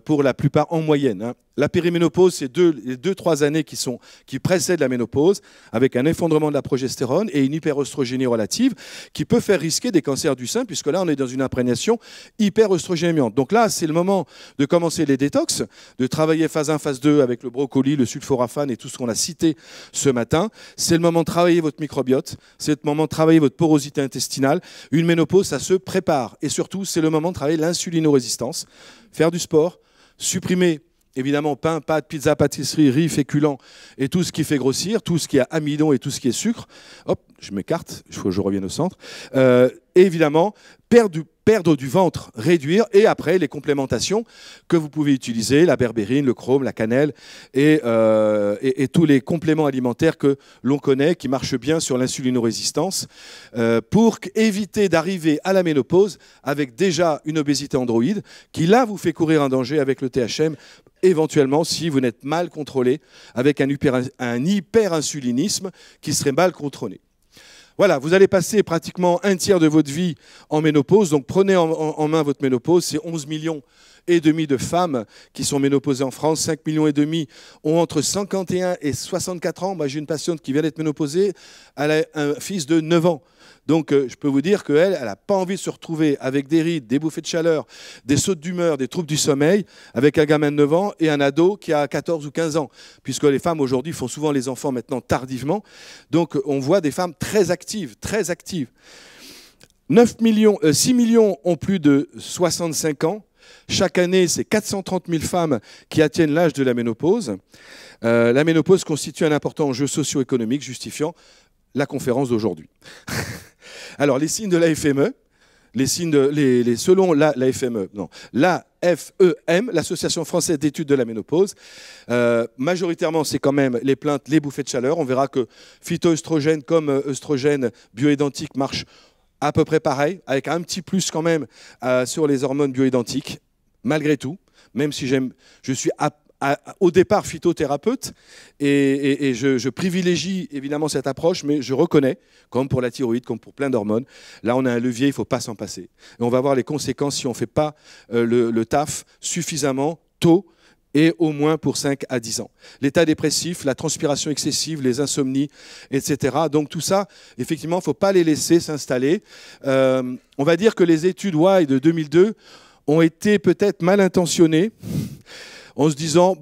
pour la plupart en moyenne, hein. La périménopause, c'est les 2-3 années qui précèdent la ménopause, avec un effondrement de la progestérone et une hyperœstrogénie relative, qui peut faire risquer des cancers du sein, puisque là, on est dans une imprégnation hyperœstrogéniante. Donc là, c'est le moment de commencer les détox, de travailler phase 1, phase 2 avec le brocoli, le sulforaphane et tout ce qu'on a cité ce matin. C'est le moment de travailler votre microbiote, c'est le moment de travailler votre porosité intestinale. Une ménopause, ça se prépare. Et surtout, c'est le moment de travailler l'insulinorésistance, faire du sport, supprimer évidemment pain, pâtes, pizza, pâtisserie, riz, féculents et tout ce qui fait grossir, tout ce qui est amidon et tout ce qui est sucre. Hop, je m'écarte, il faut que je revienne au centre. Et évidemment, perdre du ventre, réduire, et après les complémentations que vous pouvez utiliser, la berbérine, le chrome, la cannelle et tous les compléments alimentaires que l'on connaît, qui marchent bien sur l'insulinorésistance, pour éviter d'arriver à la ménopause avec déjà une obésité androïde, qui là vous fait courir un danger avec le THM, éventuellement si vous n'êtes mal contrôlé, avec un hyperinsulinisme qui serait mal contrôlé. Voilà, vous allez passer pratiquement un tiers de votre vie en ménopause, donc prenez en main votre ménopause. C'est 11,5 millions de femmes qui sont ménopausées en France. 5,5 millions ont entre 51 et 64 ans. Moi, j'ai une patiente qui vient d'être ménopausée, elle a un fils de 9 ans. Donc, je peux vous dire qu'elle n'a pas envie de se retrouver avec des rides, des bouffées de chaleur, des sautes d'humeur, des troubles du sommeil, avec un gamin de 9 ans et un ado qui a 14 ou 15 ans. Puisque les femmes, aujourd'hui, font souvent les enfants maintenant tardivement. Donc, on voit des femmes très actives, très actives. 6 millions ont plus de 65 ans. Chaque année, c'est 430 000 femmes qui atteignent l'âge de la ménopause. La ménopause constitue un important enjeu socio-économique justifiant la conférence d'aujourd'hui. Alors, les signes de la FME, selon la FME, non, la FEM, l'Association française d'études de la ménopause, majoritairement, c'est quand même les plaintes, les bouffées de chaleur. On verra que phytoœstrogènes comme œstrogènes bioidentiques marchent à peu près pareil, avec un petit plus quand même sur les hormones bioidentiques, malgré tout, même si je suis au départ phytothérapeute et je privilégie évidemment cette approche, mais je reconnais, comme pour la thyroïde, comme pour plein d'hormones, là on a un levier, il ne faut pas s'en passer. Et on va voir les conséquences si on ne fait pas le taf suffisamment tôt, et au moins pour 5 à 10 ans. L'état dépressif, la transpiration excessive, les insomnies, etc. Donc tout ça, effectivement, il ne faut pas les laisser s'installer. On va dire que les études Y de 2002 ont été peut-être mal intentionnées, en se disant,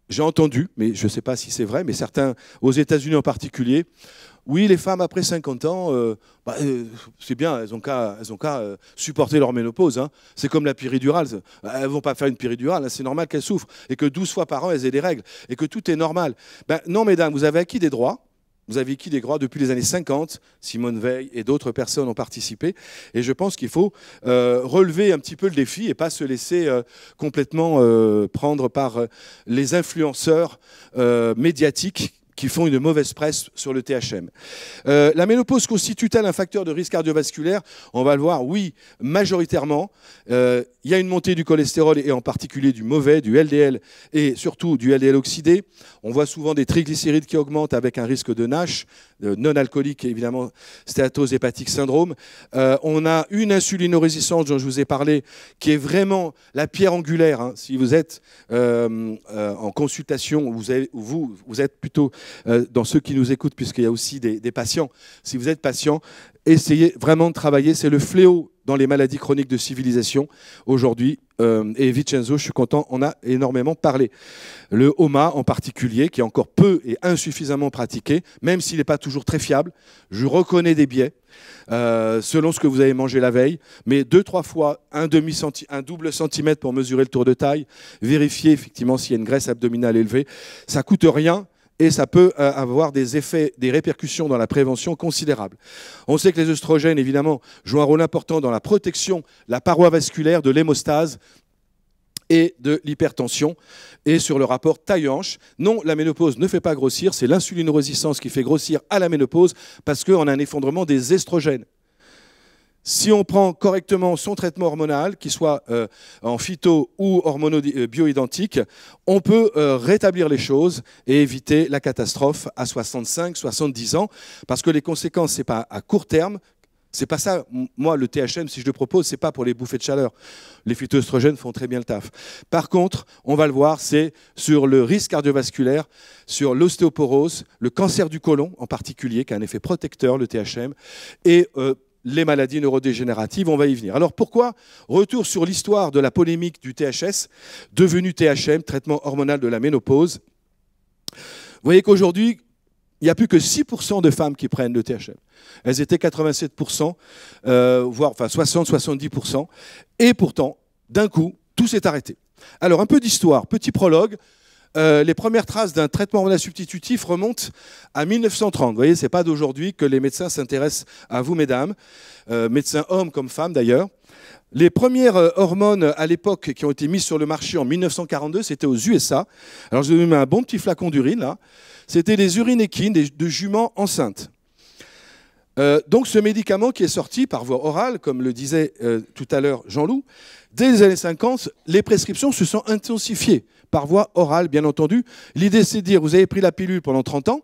j'ai entendu, mais je ne sais pas si c'est vrai, mais certains, aux États-Unis en particulier, oui, les femmes après 50 ans, c'est bien, elles ont qu'à supporter leur ménopause. Hein. C'est comme la péridurale. Elles ne vont pas faire une péridurale, hein, c'est normal qu'elles souffrent. Et que 12 fois par an, elles aient des règles. Et que tout est normal. Non, mesdames, vous avez acquis des droits. Vous avez acquis des droits depuis les années 50. Simone Veil et d'autres personnes ont participé. Et je pense qu'il faut relever un petit peu le défi et pas se laisser complètement prendre par les influenceurs médiatiques qui font une mauvaise presse sur le THM. La ménopause constitue-t-elle un facteur de risque cardiovasculaire? On va le voir, oui, majoritairement. Il y a une montée du cholestérol et en particulier du mauvais, du LDL et surtout du LDL oxydé. On voit souvent des triglycérides qui augmentent avec un risque de NASH, non alcoolique évidemment, stéatose hépatique syndrome. On a une insulinorésistance dont je vous ai parlé qui est vraiment la pierre angulaire. Hein. Si vous êtes en consultation, vous êtes plutôt dans ceux qui nous écoutent, puisqu'il y a aussi des patients. Si vous êtes patient, essayez vraiment de travailler. C'est le fléau dans les maladies chroniques de civilisation aujourd'hui. Et Vincenzo, je suis content, on a énormément parlé. Le HOMA en particulier, qui est encore peu et insuffisamment pratiqué, même s'il n'est pas toujours très fiable. Je reconnais des biais, selon ce que vous avez mangé la veille, mais 2-3 fois un double centimètre pour mesurer le tour de taille, vérifier effectivement s'il y a une graisse abdominale élevée. Ça ne coûte rien. Et ça peut avoir des effets, des répercussions dans la prévention considérables. On sait que les œstrogènes, évidemment, jouent un rôle important dans la protection, la paroi vasculaire, de l'hémostase et de l'hypertension. Et sur le rapport taille-hanche, non, la ménopause ne fait pas grossir, c'est l'insulinorésistance qui fait grossir à la ménopause parce qu'on a un effondrement des estrogènes. Si on prend correctement son traitement hormonal, qu'il soit en phyto ou bioidentique, on peut rétablir les choses et éviter la catastrophe à 65, 70 ans, parce que les conséquences, ce n'est pas à court terme. C'est pas ça, moi, le THM, si je le propose, c'est pas pour les bouffées de chaleur. Les phytoestrogènes font très bien le taf. Par contre, on va le voir, c'est sur le risque cardiovasculaire, sur l'ostéoporose, le cancer du côlon en particulier, qui a un effet protecteur, le THM, et les maladies neurodégénératives, on va y venir. Alors pourquoi? Retour sur l'histoire de la polémique du THS, devenu THM, traitement hormonal de la ménopause. Vous voyez qu'aujourd'hui, il n'y a plus que 6% de femmes qui prennent le THM. Elles étaient 87%, voire enfin 60-70%. Et pourtant, d'un coup, tout s'est arrêté. Alors, un peu d'histoire, petit prologue. Les premières traces d'un traitement hormonal substitutif remontent à 1930. Vous voyez, ce n'est pas d'aujourd'hui que les médecins s'intéressent à vous, mesdames, médecins hommes comme femmes d'ailleurs. Les premières hormones à l'époque qui ont été mises sur le marché en 1942, c'était aux USA. Alors, je vous ai mis un bon petit flacon d'urine là. C'était des urines équines de juments enceintes. Donc, ce médicament qui est sorti par voie orale, comme le disait tout à l'heure Jean-Loup, dès les années 50, les prescriptions se sont intensifiées par voie orale, bien entendu. L'idée, c'est de dire, vous avez pris la pilule pendant 30 ans,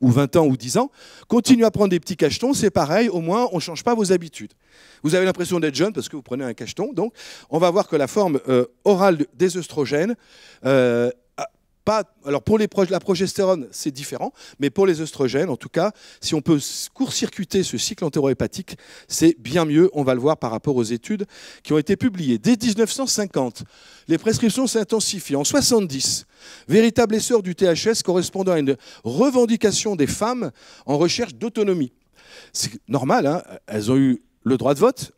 ou 20 ans, ou 10 ans, continuez à prendre des petits cachetons, c'est pareil, au moins, on ne change pas vos habitudes. Vous avez l'impression d'être jeune parce que vous prenez un cacheton, donc on va voir que la forme orale des œstrogènes, alors pour la progestérone, c'est différent, mais pour les œstrogènes, en tout cas, si on peut court-circuiter ce cycle entérohépatique, c'est bien mieux, on va le voir par rapport aux études qui ont été publiées. Dès 1950, les prescriptions s'intensifient. En 70, véritable essor du THS correspondant à une revendication des femmes en recherche d'autonomie. C'est normal, hein, elles ont eu le droit de vote,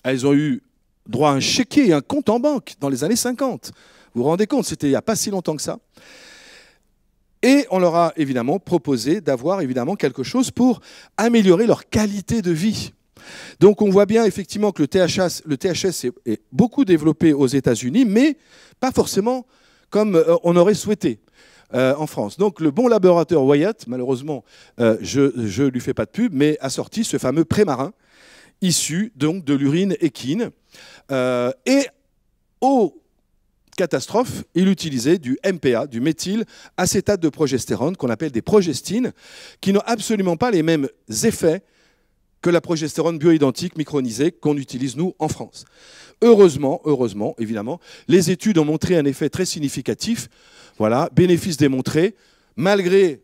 elles ont eu droit à un chéquier, un compte en banque dans les années 50. Vous vous rendez compte, c'était il n'y a pas si longtemps que ça. Et on leur a évidemment proposé d'avoir évidemment quelque chose pour améliorer leur qualité de vie. Donc on voit bien effectivement que le THS est beaucoup développé aux États-Unis, mais pas forcément comme on aurait souhaité en France. Donc le bon laboratoire Wyatt, malheureusement, je ne lui fais pas de pub, mais a sorti ce fameux prémarin issu donc de l'urine équine. Et au catastrophe, il utilisait du MPA, du méthylacétate de progestérone, qu'on appelle des progestines, qui n'ont absolument pas les mêmes effets que la progestérone bioidentique micronisée qu'on utilise, nous, en France. Heureusement, évidemment, les études ont montré un effet très significatif. Voilà, bénéfice démontré, malgré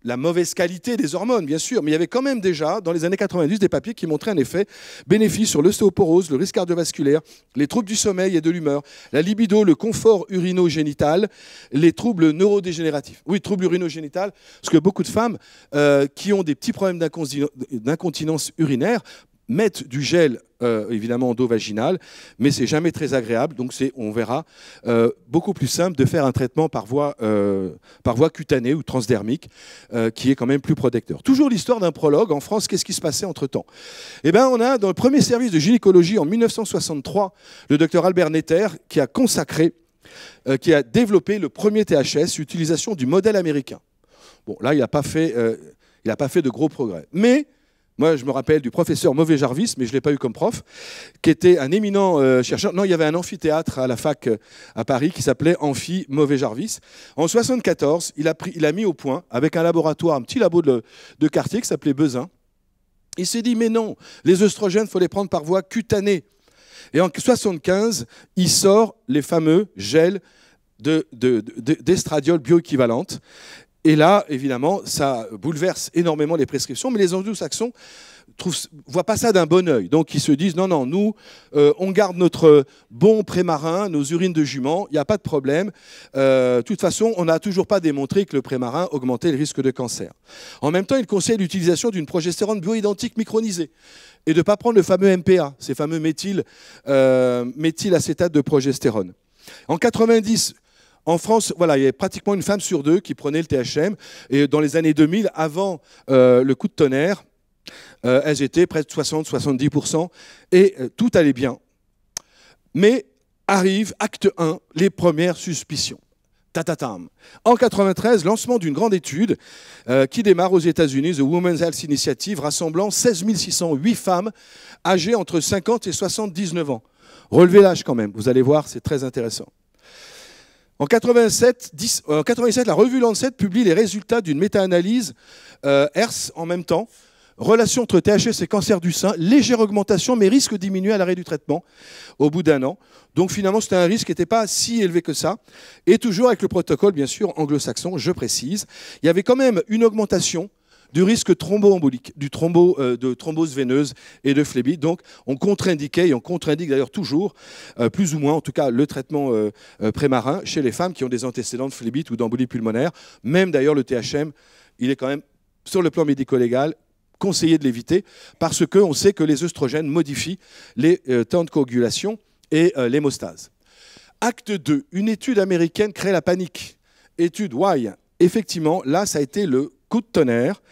la mauvaise qualité des hormones, bien sûr, mais il y avait quand même déjà, dans les années 90, des papiers qui montraient un effet bénéfice sur l'ostéoporose, le risque cardiovasculaire, les troubles du sommeil et de l'humeur, la libido, le confort urinogénital, les troubles neurodégénératifs. Oui, troubles urinogénitaux, parce que beaucoup de femmes qui ont des petits problèmes d'incontinence urinaire mettent du gel, évidemment, endovaginal, mais c'est jamais très agréable. Donc, on verra, beaucoup plus simple de faire un traitement par voie cutanée ou transdermique, qui est quand même plus protecteur. Toujours l'histoire d'un prologue. En France, qu'est-ce qui se passait entre-temps? Eh bien, on a, dans le premier service de gynécologie en 1963, le docteur Albert Netter, qui a consacré, qui a développé le premier THS, utilisation du modèle américain. Bon, là, il n'a pas fait de gros progrès. Mais moi, je me rappelle du professeur Mauvais-Jarvis, mais je ne l'ai pas eu comme prof, qui était un éminent chercheur. Non, il y avait un amphithéâtre à la fac à Paris qui s'appelait Amphi Mauvais-Jarvis. En 1974, il a mis au point, avec un laboratoire, un petit labo de quartier qui s'appelait Bezin. Il s'est dit, mais non, les œstrogènes, il faut les prendre par voie cutanée. Et en 1975, il sort les fameux gels d'estradiol bioéquivalentes. Et là, évidemment, ça bouleverse énormément les prescriptions, mais les anglo-saxons ne voient pas ça d'un bon œil. Donc, ils se disent, non, non, nous, on garde notre bon prémarin, nos urines de jument, il n'y a pas de problème. De toute façon, on n'a toujours pas démontré que le prémarin augmentait le risque de cancer. En même temps, ils conseillent l'utilisation d'une progestérone bioidentique micronisée et de ne pas prendre le fameux MPA, ces fameux méthylacétate de progestérone. En 90, en France, voilà, il y avait pratiquement une femme sur deux qui prenait le THM. Et dans les années 2000, avant le coup de tonnerre, elles étaient près de 60-70%. Et tout allait bien. Mais arrive, acte 1, les premières suspicions. Tatatam. En 93, lancement d'une grande étude qui démarre aux États-Unis, The Women's Health Initiative, rassemblant 16 608 femmes âgées entre 50 et 79 ans. Relevez l'âge quand même, vous allez voir, c'est très intéressant. En 87, la revue Lancet publie les résultats d'une méta-analyse HERS en même temps. Relation entre THS et cancer du sein, légère augmentation, mais risque diminué à l'arrêt du traitement au bout d'un an. Donc finalement, c'était un risque qui n'était pas si élevé que ça. Et toujours avec le protocole, bien sûr, anglo-saxon, je précise. Il y avait quand même une augmentation du risque thromboembolique, de thrombose veineuse et de phlébite. Donc, on contre-indiquait, et on contre-indique d'ailleurs toujours, plus ou moins, en tout cas, le traitement prémarin chez les femmes qui ont des antécédents de phlébite ou d'embolie pulmonaire. Même d'ailleurs, le THM, il est quand même, sur le plan médico-légal, conseillé de l'éviter parce qu'on sait que les œstrogènes modifient les temps de coagulation et l'hémostase. Acte 2, une étude américaine crée la panique. Étude Why. Effectivement, là, ça a été le coup de tonnerre.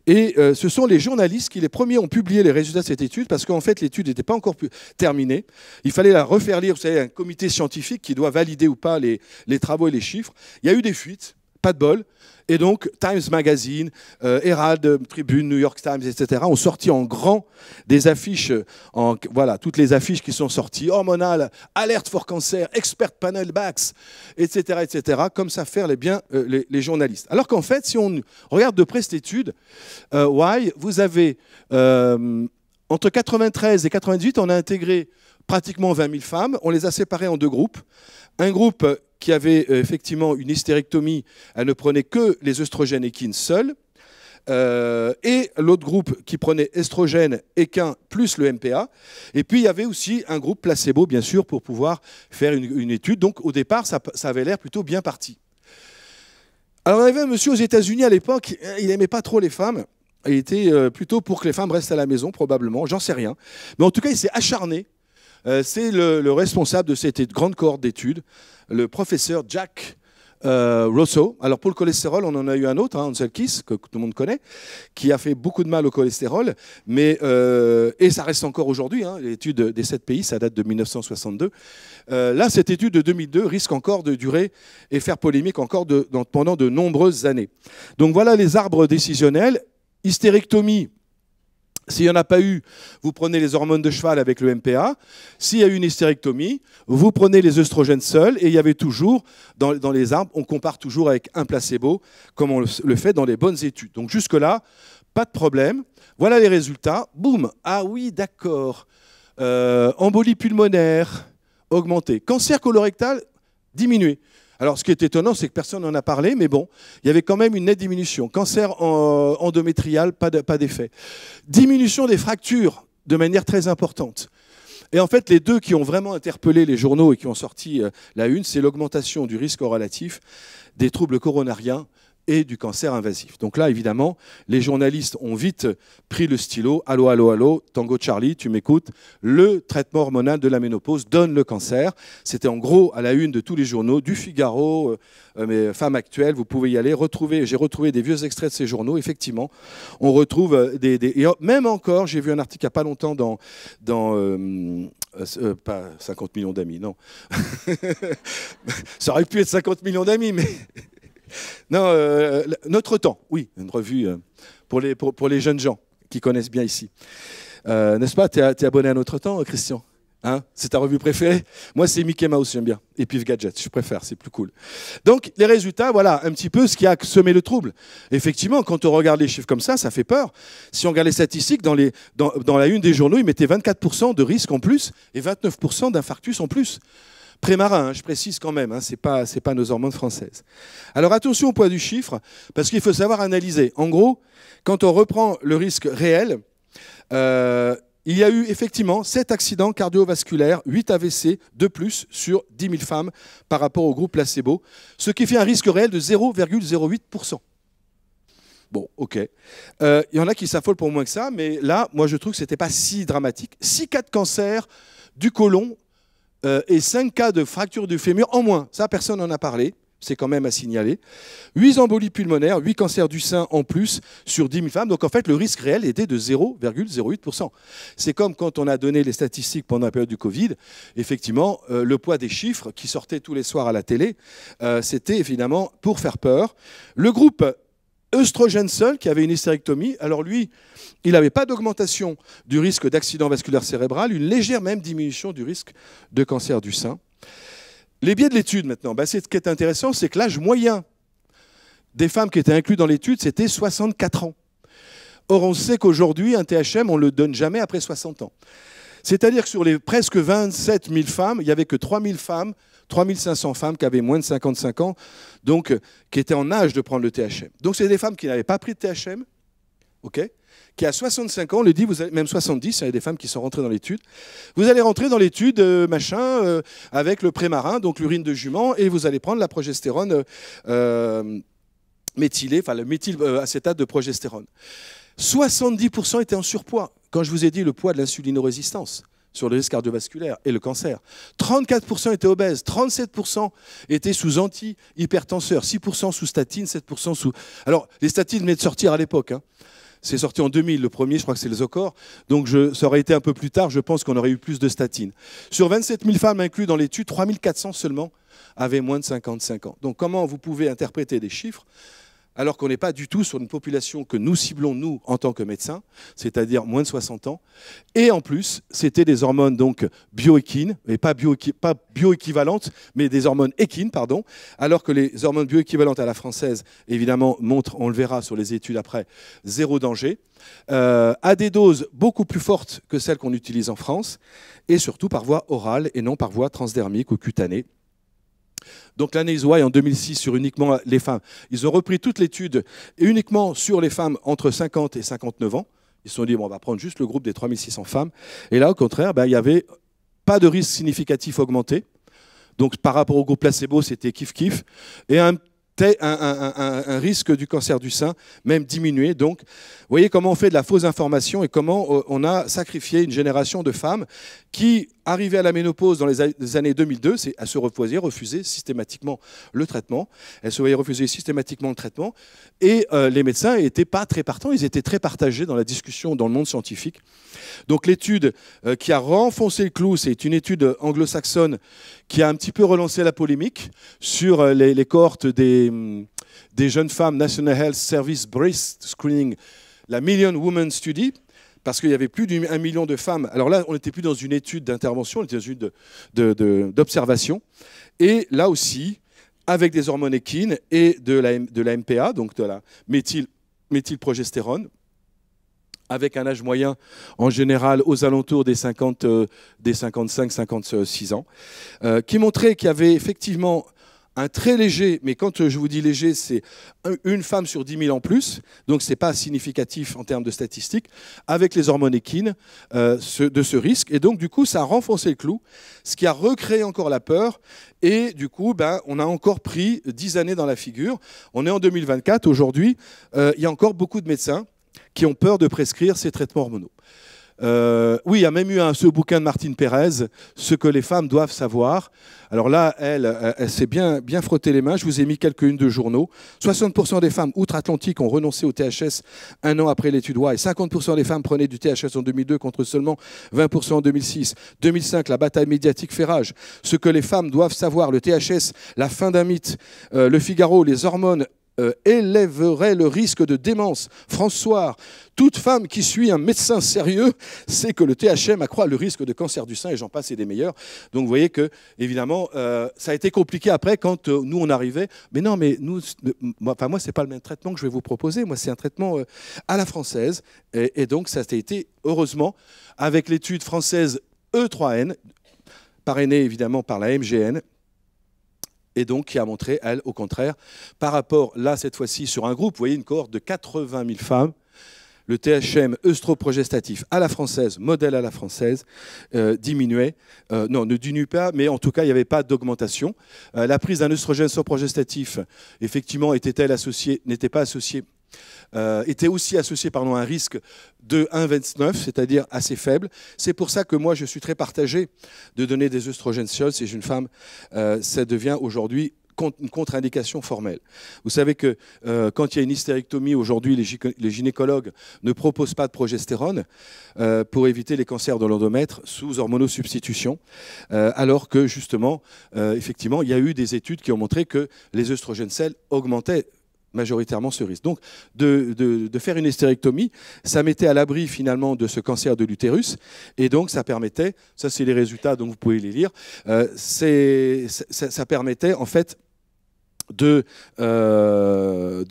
Et ce sont les journalistes qui, les premiers, ont publié les résultats de cette étude, parce qu'en fait, l'étude n'était pas encore terminée. Il fallait la refaire lire, vous savez, un comité scientifique qui doit valider ou pas les travaux et les chiffres. Il y a eu des fuites, pas de bol. Et donc, Times Magazine, Herald Tribune, New York Times, etc., ont sorti en grand des affiches, voilà, toutes les affiches qui sont sorties, hormonales, alerte for cancer, expert panel backs, etc., etc., comme ça faire les journalistes. Alors qu'en fait, si on regarde de près cette étude, Why, vous avez, entre 93 et 98, on a intégré pratiquement 20 000 femmes, on les a séparées en deux groupes. Un groupe qui avait effectivement une hystérectomie, elle ne prenait que les œstrogènes équines seuls, et l'autre groupe qui prenait estrogène équin plus le MPA. Et puis il y avait aussi un groupe placebo, bien sûr, pour pouvoir faire une étude. Donc au départ, ça avait l'air plutôt bien parti. Alors on avait un monsieur aux États-Unis à l'époque, il n'aimait pas trop les femmes. Il était plutôt pour que les femmes restent à la maison, probablement, j'en sais rien. Mais en tout cas, il s'est acharné. C'est le responsable de cette grande cohorte d'études, le professeur Jack Rousseau. Alors pour le cholestérol, on en a eu un autre, Ansel Keys, que tout le monde connaît, qui a fait beaucoup de mal au cholestérol, mais, et ça reste encore aujourd'hui, l'étude des 7 pays, ça date de 1962. Là, cette étude de 2002 risque encore de durer et faire polémique encore pendant de nombreuses années. Donc voilà les arbres décisionnels. Hystérectomie. S'il n'y en a pas eu, vous prenez les hormones de cheval avec le MPA. S'il y a eu une hystérectomie, vous prenez les œstrogènes seuls. Et il y avait toujours, dans les arbres, on compare toujours avec un placebo, comme on le fait dans les bonnes études. Donc jusque-là, pas de problème. Voilà les résultats. Boum. Ah oui, d'accord. Embolie pulmonaire, augmentée. Cancer colorectal, diminué. Alors, ce qui est étonnant, c'est que personne n'en a parlé, mais bon, il y avait quand même une nette diminution. Cancer endométrial, pas d'effet. Diminution des fractures de manière très importante. Et en fait, les deux qui ont vraiment interpellé les journaux et qui ont sorti la une, c'est l'augmentation du risque corrélatif des troubles coronariens et du cancer invasif. Donc là, évidemment, les journalistes ont vite pris le stylo. Allô, allô, allô, Tango Charlie, tu m'écoutes. Le traitement hormonal de la ménopause donne le cancer. C'était en gros à la une de tous les journaux, du Figaro, mais Femmes Actuelles, vous pouvez y aller. J'ai retrouvé des vieux extraits de ces journaux. Effectivement, on retrouve et même encore, j'ai vu un article il n'y a pas longtemps pas 50 millions d'amis, non. Ça aurait pu être 50 millions d'amis, mais... Non, Notre Temps, oui, une revue pour les jeunes gens qui connaissent bien ici. N'est-ce pas? Tu es abonné à Notre Temps, Christian? C'est ta revue préférée? Moi, c'est Mickey Mouse, j'aime bien. Et Pif Gadget, je préfère, c'est plus cool. Donc, les résultats, voilà un petit peu ce qui a semé le trouble. Effectivement, quand on regarde les chiffres comme ça fait peur. Si on regarde les statistiques, dans la une des journaux, ils mettaient 24% de risque en plus et 29% d'infarctus en plus. Prémarin, je précise quand même, c'est pas nos hormones françaises. Alors attention au poids du chiffre, parce qu'il faut savoir analyser. En gros, quand on reprend le risque réel, il y a eu effectivement 7 accidents cardiovasculaires, 8 AVC de plus sur 10 000 femmes par rapport au groupe placebo, ce qui fait un risque réel de 0,08%. Bon, ok. Il y en a qui s'affolent pour moins que ça, mais là, moi je trouve que ce n'était pas si dramatique. 6 cas de cancer du côlon, et 5 cas de fracture du fémur en moins. Ça, personne n'en a parlé. C'est quand même à signaler. 8 embolies pulmonaires, 8 cancers du sein en plus sur 10 000 femmes. Donc en fait, le risque réel était de 0,08%. C'est comme quand on a donné les statistiques pendant la période du Covid. Effectivement, le poids des chiffres qui sortaient tous les soirs à la télé, c'était évidemment pour faire peur. Le groupe œstrogène seul, qui avait une hystérectomie, alors lui, il n'avait pas d'augmentation du risque d'accident vasculaire cérébral, une légère même diminution du risque de cancer du sein. Les biais de l'étude maintenant, ce qui est intéressant, c'est que l'âge moyen des femmes qui étaient incluses dans l'étude, c'était 64 ans. Or, on sait qu'aujourd'hui, un THM, on ne le donne jamais après 60 ans. C'est-à-dire que sur les presque 27 000 femmes, il n'y avait que 3 000 femmes, 3 500 femmes qui avaient moins de 55 ans, donc qui étaient en âge de prendre le THM. Donc c'est des femmes qui n'avaient pas pris de THM, qui à 65 ans, on le dit, même 70, il y a des femmes qui sont rentrées dans l'étude. Vous allez rentrer dans l'étude avec le prémarin, donc l'urine de jument, et vous allez prendre la progestérone méthylée, enfin le méthylacétate de progestérone. 70% étaient en surpoids. Quand je vous ai dit le poids de l'insulinorésistance, sur le risque cardiovasculaire et le cancer. 34% étaient obèses, 37% étaient sous anti-hypertenseurs, 6% sous statine, 7% sous... Alors, les statines venaient de sortir à l'époque. Hein. C'est sorti en 2000, le premier, je crois que c'est le Zocor. Donc, ça aurait été un peu plus tard, je pense qu'on aurait eu plus de statines. Sur 27 000 femmes incluses dans l'étude, 3 400 seulement avaient moins de 55 ans. Donc, comment vous pouvez interpréter des chiffres alors qu'on n'est pas du tout sur une population que nous ciblons, nous, en tant que médecins, c'est-à-dire moins de 60 ans. Et en plus, c'était des hormones donc bioéquines, et pas bioéquivalentes, mais des hormones équines, pardon, alors que les hormones bioéquivalentes à la française, évidemment, montrent, on le verra sur les études après, zéro danger, à des doses beaucoup plus fortes que celles qu'on utilise en France, et surtout par voie orale et non par voie transdermique ou cutanée. Donc l'analyse Y en 2006 sur uniquement les femmes. Ils ont repris toute l'étude uniquement sur les femmes entre 50 et 59 ans. Ils se sont dit, bon, on va prendre juste le groupe des 3600 femmes. Et là, au contraire, il n'y avait pas de risque significatif augmenté. Donc par rapport au groupe placebo, c'était kiff-kiff. Et un risque du cancer du sein, même diminué. Donc, vous voyez comment on fait de la fausse information et comment on a sacrifié une génération de femmes qui, arrivées à la ménopause dans les années 2002, elles se refusaient systématiquement le traitement. Elles se voyaient refuser systématiquement le traitement. Et les médecins n'étaient pas très partants, ils étaient très partagés dans la discussion dans le monde scientifique. Donc l'étude qui a renfoncé le clou, c'est une étude anglo-saxonne qui a un petit peu relancé la polémique sur les cohortes des jeunes femmes National Health Service Breast Screening, la Million Women Study, parce qu'il y avait plus d'1 million de femmes. Alors là, on n'était plus dans une étude d'intervention, on était dans une d'observation. Et là aussi, avec des hormones équines et de la MPA, donc de la méthylprogestérone, avec un âge moyen en général aux alentours des 55-56 ans, qui montrait qu'il y avait effectivement un très léger, mais quand je vous dis léger, c'est une femme sur 10 000 en plus, donc ce n'est pas significatif en termes de statistiques, avec les hormones équines de ce risque. Et donc, du coup, ça a renfoncé le clou, ce qui a recréé encore la peur. Et du coup, on a encore pris 10 années dans la figure. On est en 2024, aujourd'hui, il y a encore beaucoup de médecins qui ont peur de prescrire ces traitements hormonaux. Oui, il y a même eu ce bouquin de Martine Pérez, Ce que les femmes doivent savoir. Alors là, elle s'est bien frotté les mains. Je vous ai mis quelques-unes de journaux. 60% des femmes outre-Atlantique ont renoncé au THS un an après l'étude Y. 50% des femmes prenaient du THS en 2002 contre seulement 20% en 2006. 2005, la bataille médiatique fait rage. Ce que les femmes doivent savoir, le THS, la fin d'un mythe, le Figaro, les hormones élèverait le risque de démence. François, toute femme qui suit un médecin sérieux sait que le THM accroît le risque de cancer du sein et j'en passe et des meilleurs. Donc vous voyez que, évidemment, ça a été compliqué après quand nous on arrivait. Mais non, mais nous, moi, c'est pas le même traitement que je vais vous proposer. Moi, c'est un traitement à la française. Et donc, ça a été, heureusement, avec l'étude française E3N, parrainée évidemment par la MGN, et donc qui a montré, elle, au contraire, par rapport, là, cette fois-ci, sur un groupe, vous voyez, une cohorte de 80 000 femmes, le THM œstroprogestatif à la française, modèle à la française, diminuait. Non, ne diminue pas, mais en tout cas, il n'y avait pas d'augmentation. La prise d'un œstrogène surprogestatif, effectivement, était-elle associée, n'était pas associée, était aussi associé à un risque de 1,29, c'est-à-dire assez faible. C'est pour ça que moi, je suis très partagé de donner des œstrogènes seuls. Si j'ai une femme, ça devient aujourd'hui une contre-indication formelle. Vous savez que quand il y a une hystérectomie, aujourd'hui, les gynécologues ne proposent pas de progestérone pour éviter les cancers de l'endomètre sous hormonosubstitution, alors que justement, effectivement, il y a eu des études qui ont montré que les œstrogènes seuls augmentaient majoritairement ce risque. Donc, de faire une hystérectomie, ça mettait à l'abri finalement de ce cancer de l'utérus, et donc ça permettait, ça c'est les résultats, donc vous pouvez les lire, ça permettait en fait de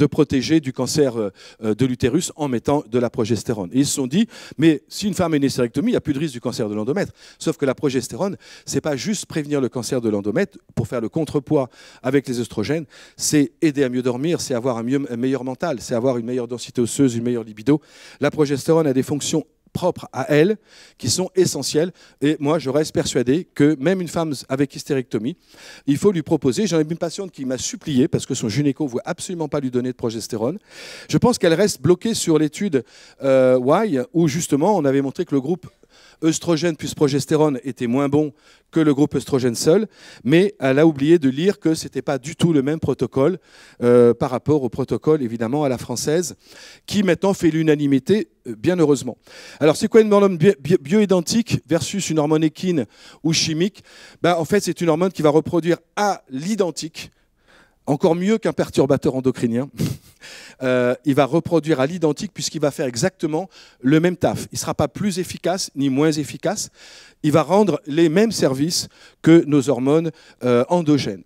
protéger du cancer de l'utérus en mettant de la progestérone. Et ils se sont dit, mais si une femme a une hystérectomie, il n'y a plus de risque du cancer de l'endomètre. Sauf que la progestérone, ce n'est pas juste prévenir le cancer de l'endomètre pour faire le contrepoids avec les œstrogènes, c'est aider à mieux dormir, c'est avoir un meilleur mental, c'est avoir une meilleure densité osseuse, une meilleure libido. La progestérone a des fonctions propres à elle, qui sont essentielles. Et moi, je reste persuadé que même une femme avec hystérectomie, il faut lui proposer. J'en ai une patiente qui m'a supplié, parce que son gynéco ne veut absolument pas lui donner de progestérone. Je pense qu'elle reste bloquée sur l'étude Y, où justement, on avait montré que le groupe œstrogène plus progestérone était moins bon que le groupe œstrogène seul, mais elle a oublié de lire que ce n'était pas du tout le même protocole par rapport au protocole, évidemment, à la française, qui maintenant fait l'unanimité, bien heureusement. Alors, c'est quoi une hormone bioidentique versus une hormone équine ou chimique? Ben, en fait, c'est une hormone qui va reproduire à l'identique, encore mieux qu'un perturbateur endocrinien. Il va reproduire à l'identique puisqu'il va faire exactement le même taf. Il ne sera pas plus efficace ni moins efficace. Il va rendre les mêmes services que nos hormones endogènes.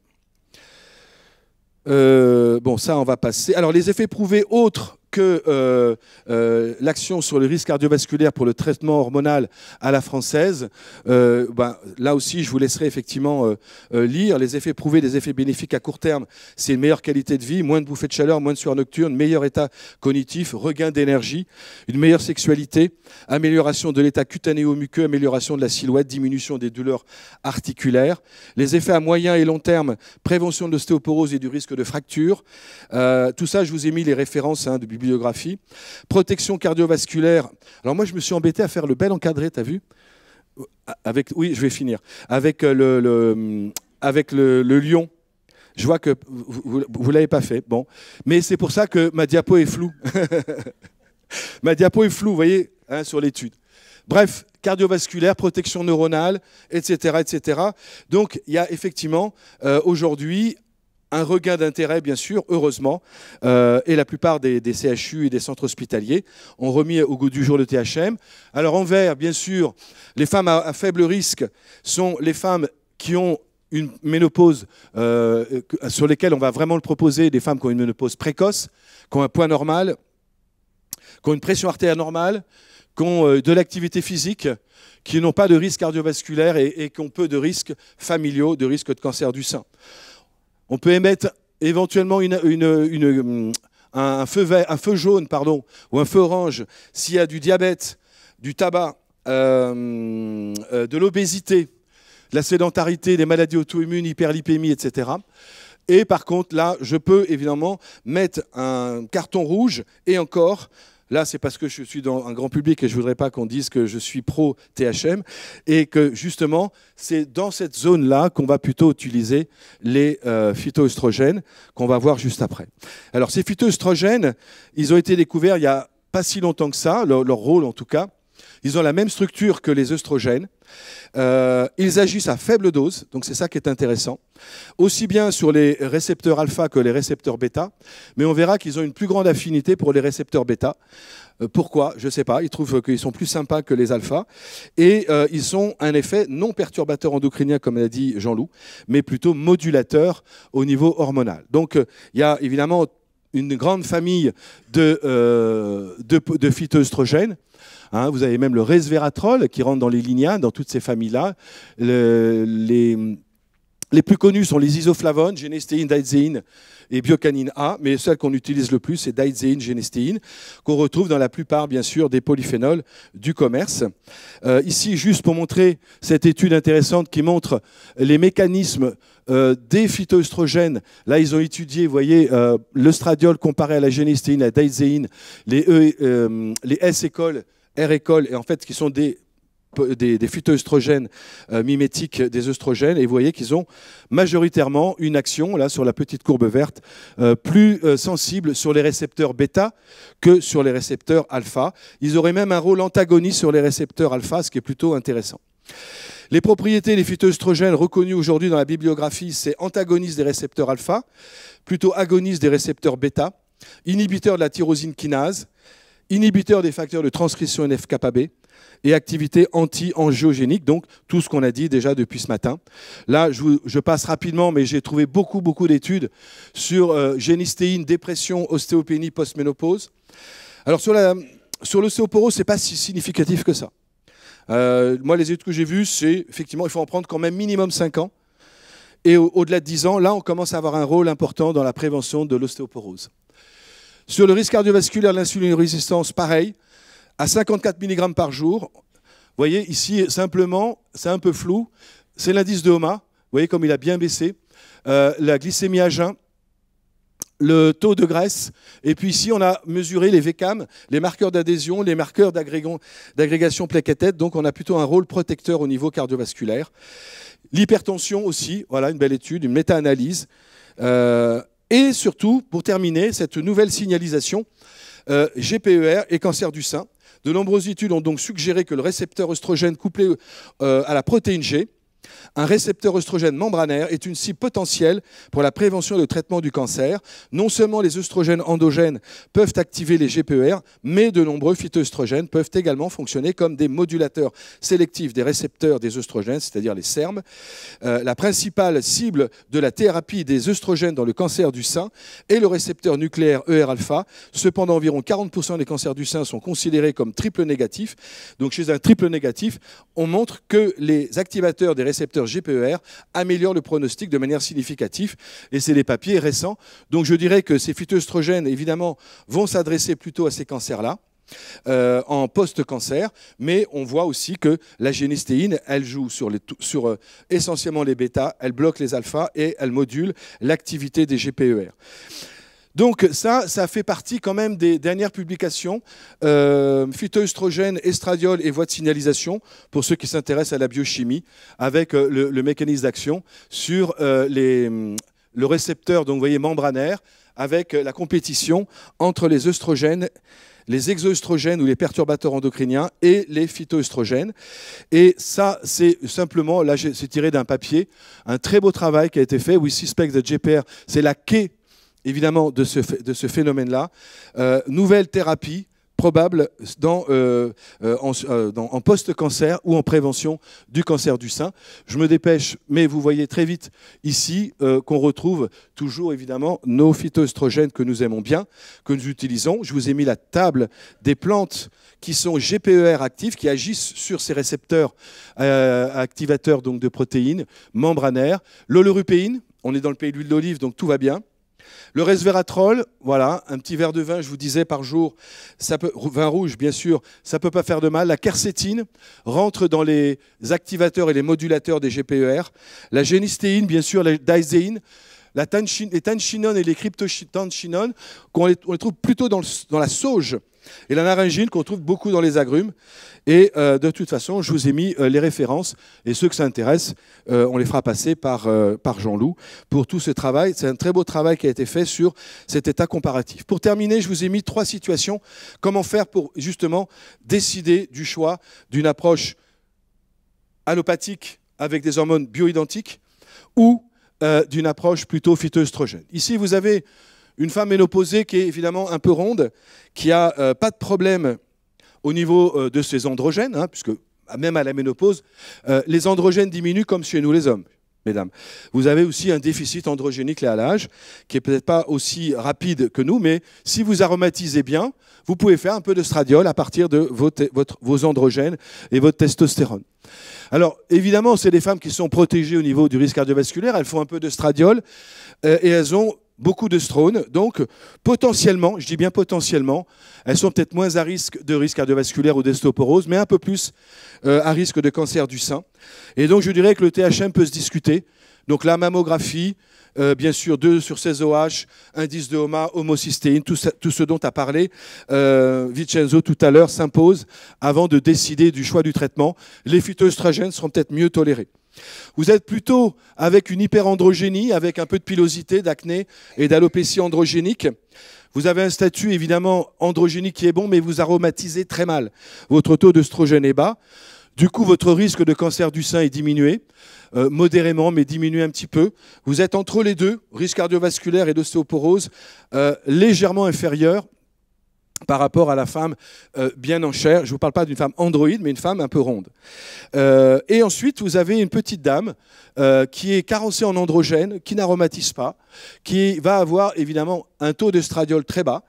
Bon, ça, on va passer. Alors, les effets prouvés autres que l'action sur le risque cardiovasculaire pour le traitement hormonal à la française, là aussi, je vous laisserai effectivement lire. Les effets prouvés, les effets bénéfiques à court terme, c'est une meilleure qualité de vie, moins de bouffées de chaleur, moins de sueur nocturne, meilleur état cognitif, regain d'énergie, une meilleure sexualité, amélioration de l'état cutanéo-muqueux, amélioration de la silhouette, diminution des douleurs articulaires. Les effets à moyen et long terme, prévention de l'ostéoporose et du risque de fracture. Tout ça, je vous ai mis les références de bibliographie. Protection cardiovasculaire. Alors moi, je me suis embêté à faire le bel encadré, t'as vu? Oui, je vais finir. Avec le lion. Je vois que vous ne l'avez pas fait. Bon. Mais c'est pour ça que ma diapo est floue. Ma diapo est floue, vous voyez, sur l'étude. Bref, cardiovasculaire, protection neuronale, etc., etc. Donc, il y a effectivement aujourd'hui un regain d'intérêt, bien sûr, heureusement, et la plupart des CHU et des centres hospitaliers ont remis au goût du jour le THM. Alors en vert, bien sûr, les femmes à faible risque sont les femmes qui ont une ménopause sur lesquelles on va vraiment le proposer, des femmes qui ont une ménopause précoce, qui ont un poids normal, qui ont une pression artérielle normale, qui ont de l'activité physique, qui n'ont pas de risque cardiovasculaire et qui ont peu de risques familiaux, de risque de cancer du sein. On peut émettre éventuellement un feu jaune ou un feu orange s'il y a du diabète, du tabac, de l'obésité, de la sédentarité, des maladies auto-immunes, hyperlipémie, etc. Et par contre, là, je peux évidemment mettre un carton rouge et encore. Là, c'est parce que je suis dans un grand public et je ne voudrais pas qu'on dise que je suis pro-THM et que justement, c'est dans cette zone-là qu'on va plutôt utiliser les phytoœstrogènes qu'on va voir juste après. Alors, ces phytoœstrogènes, ils ont été découverts il n'y a pas si longtemps que ça, leur rôle en tout cas. Ils ont la même structure que les œstrogènes. Ils agissent à faible dose, donc c'est ça qui est intéressant, aussi bien sur les récepteurs alpha que les récepteurs bêta, mais on verra qu'ils ont une plus grande affinité pour les récepteurs bêta. Pourquoi? Je ne sais pas, ils trouvent qu'ils sont plus sympas que les alphas, et ils ont un effet non perturbateur endocrinien, comme l'a dit Jean-Loup, mais plutôt modulateur au niveau hormonal. Donc il y a évidemment une grande famille de phytoœstrogènes. Hein, vous avez même le resveratrol qui rentre dans les lignanes, dans toutes ces familles-là. Les plus connus sont les isoflavones, génestéine, daidzeine et biocanine A, mais celle qu'on utilise le plus, c'est daidzeine, génestéine, qu'on retrouve dans la plupart, bien sûr, des polyphénols du commerce. Ici, juste pour montrer cette étude intéressante qui montre les mécanismes des phytoœstrogènes. Là, ils ont étudié, vous voyez, l'œstradiol comparé à la génestéine, la daidzeine, les S-écoles, R-écoles, et en fait, qui sont des phytoœstrogènes mimétiques des œstrogènes, et vous voyez qu'ils ont majoritairement une action, là, sur la petite courbe verte, plus sensible sur les récepteurs bêta que sur les récepteurs alpha. Ils auraient même un rôle antagoniste sur les récepteurs alpha, ce qui est plutôt intéressant. Les propriétés des phytoœstrogènes reconnues aujourd'hui dans la bibliographie, c'est antagoniste des récepteurs alpha, plutôt agoniste des récepteurs bêta, inhibiteur de la tyrosine kinase, inhibiteur des facteurs de transcription NF-kappa-B et activité anti-angiogénique, donc tout ce qu'on a dit déjà depuis ce matin. Là, je passe rapidement, mais j'ai trouvé beaucoup d'études sur génistéine, dépression, ostéopénie, post-ménopause. Alors sur l'ostéoporose, ce n'est pas si significatif que ça. Moi, les études que j'ai vues, c'est effectivement, il faut en prendre quand même minimum 5 ans. Et au-delà de 10 ans, là, on commence à avoir un rôle important dans la prévention de l'ostéoporose. Sur le risque cardiovasculaire, l'insulinorésistance, pareil, à 54 mg par jour. Vous voyez, ici, simplement, c'est un peu flou, c'est l'indice de HOMA. Vous voyez comme il a bien baissé. La glycémie à jeun, le taux de graisse. Et puis ici, on a mesuré les VCAM, les marqueurs d'adhésion, les marqueurs d'agrégation plaquettette. Donc on a plutôt un rôle protecteur au niveau cardiovasculaire. L'hypertension aussi, voilà une belle étude, une méta-analyse. Et surtout, pour terminer, cette nouvelle signalisation, GPER et cancer du sein. De nombreuses études ont donc suggéré que le récepteur œstrogène couplé à la protéine G, un récepteur œstrogène membranaire, est une cible potentielle pour la prévention et le traitement du cancer. Non seulement les œstrogènes endogènes peuvent activer les GPER, mais de nombreux phytoœstrogènes peuvent également fonctionner comme des modulateurs sélectifs des récepteurs des œstrogènes, c'est-à-dire les SERM. La principale cible de la thérapie des œstrogènes dans le cancer du sein est le récepteur nucléaire ER-alpha. Cependant, environ 40% des cancers du sein sont considérés comme triple négatifs. Donc chez un triple négatif, on montre que les activateurs des récepteurs GPER améliorent le pronostic de manière significative. Et c'est des papiers récents. Donc je dirais que ces phytoœstrogènes, évidemment, vont s'adresser plutôt à ces cancers-là. En post-cancer, mais on voit aussi que la génistéine, elle joue sur essentiellement les bêta, elle bloque les alphas et elle module l'activité des GPER. Donc ça fait partie quand même des dernières publications, phytoœstrogènes, estradiol et voies de signalisation, pour ceux qui s'intéressent à la biochimie, avec le mécanisme d'action sur le récepteur, donc vous voyez, membranaire, avec la compétition entre les œstrogènes, les exoœstrogènes ou les perturbateurs endocriniens et les phytoœstrogènes. Et ça, c'est simplement, là c'est tiré d'un papier, un très beau travail qui a été fait, We suspect that GPR, c'est la clé évidemment de ce phénomène-là. Nouvelle thérapie probable en post-cancer ou en prévention du cancer du sein. Je me dépêche, mais vous voyez très vite ici qu'on retrouve toujours évidemment nos phytoœstrogènes que nous aimons bien, que nous utilisons. Je vous ai mis la table des plantes qui sont GPER actifs, qui agissent sur ces récepteurs activateurs donc, de protéines membranaires. L'olorupéine, on est dans le pays de l'huile d'olive, donc tout va bien. Le resveratrol, voilà, un petit verre de vin, je vous disais, par jour, vin rouge, bien sûr, ça ne peut pas faire de mal. La quercétine rentre dans les activateurs et les modulateurs des GPER. La génistéine, bien sûr, la daïséine. Les tanchinones et les cryptotanchinones, on les trouve plutôt dans la sauge. Et la naringine, qu'on trouve beaucoup dans les agrumes. Et de toute façon, je vous ai mis les références. Et ceux que ça intéresse, on les fera passer par Jean-Loup pour tout ce travail. C'est un très beau travail qui a été fait sur cet état comparatif. Pour terminer, je vous ai mis 3 situations. Comment faire pour justement décider du choix d'une approche allopathique avec des hormones bioidentiques ou d'une approche plutôt phytoœstrogène. Ici, vous avez une femme ménopausée qui est évidemment un peu ronde, qui n'a pas de problème au niveau de ses androgènes, hein, puisque même à la ménopause, les androgènes diminuent comme chez nous les hommes, mesdames. Vous avez aussi un déficit androgénique lié à l'âge, qui n'est peut-être pas aussi rapide que nous, mais si vous aromatisez bien, vous pouvez faire un peu d'estradiol à partir de vos androgènes et votre testostérone. Alors, évidemment, c'est des femmes qui sont protégées au niveau du risque cardiovasculaire, elles font un peu d'estradiol et elles ont beaucoup d'œstrone, donc potentiellement, je dis bien potentiellement, elles sont peut-être moins à risque de risque cardiovasculaire ou d'ostéoporose, mais un peu plus à risque de cancer du sein. Et donc je dirais que le THM peut se discuter. Donc la mammographie, bien sûr 2 sur 16 OH, indice de HOMA, homocystéine, tout ce dont a parlé Vincenzo tout à l'heure s'impose avant de décider du choix du traitement. Les phytoœstrogènes seront peut-être mieux tolérés. Vous êtes plutôt avec une hyperandrogénie, avec un peu de pilosité, d'acné et d'alopécie androgénique. Vous avez un statut évidemment androgénique qui est bon, mais vous aromatisez très mal. Votre taux d'œstrogène est bas. Du coup, votre risque de cancer du sein est diminué, modérément, mais diminué un petit peu. Vous êtes entre les deux, risque cardiovasculaire et d'ostéoporose, légèrement inférieur par rapport à la femme bien en chair. Je ne vous parle pas d'une femme androïde, mais une femme un peu ronde. Et ensuite, vous avez une petite dame qui est carencée en androgène, qui n'aromatise pas, qui va avoir évidemment un taux d'estradiol très bas.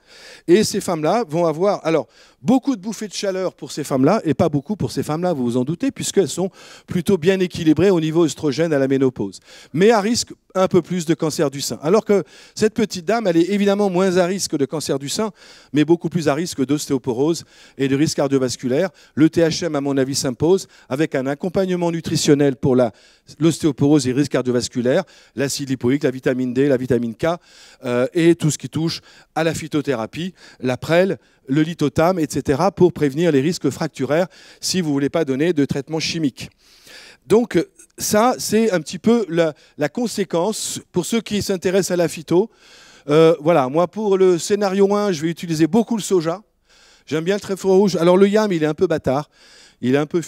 Et ces femmes-là vont avoir alors Beaucoup de bouffées de chaleur pour ces femmes-là, et pas beaucoup pour ces femmes-là, vous vous en doutez, puisqu'elles sont plutôt bien équilibrées au niveau œstrogène à la ménopause. Mais à risque un peu plus de cancer du sein. Alors que cette petite dame, elle est évidemment moins à risque de cancer du sein, mais beaucoup plus à risque d'ostéoporose et de risque cardiovasculaire. Le THM, à mon avis, s'impose, avec un accompagnement nutritionnel pour l'ostéoporose et le risque cardiovasculaire, l'acide lipoïque, la vitamine D, la vitamine K, et tout ce qui touche à la phytothérapie, la prêle, le lithotame, etc., pour prévenir les risques fracturaires si vous ne voulez pas donner de traitement chimique. Donc ça, c'est un petit peu la conséquence pour ceux qui s'intéressent à la phyto. Voilà, moi pour le scénario 1, je vais utiliser beaucoup le soja. J'aime bien le trèfle rouge. Alors le yam, il est un peu bâtard. Il est un peu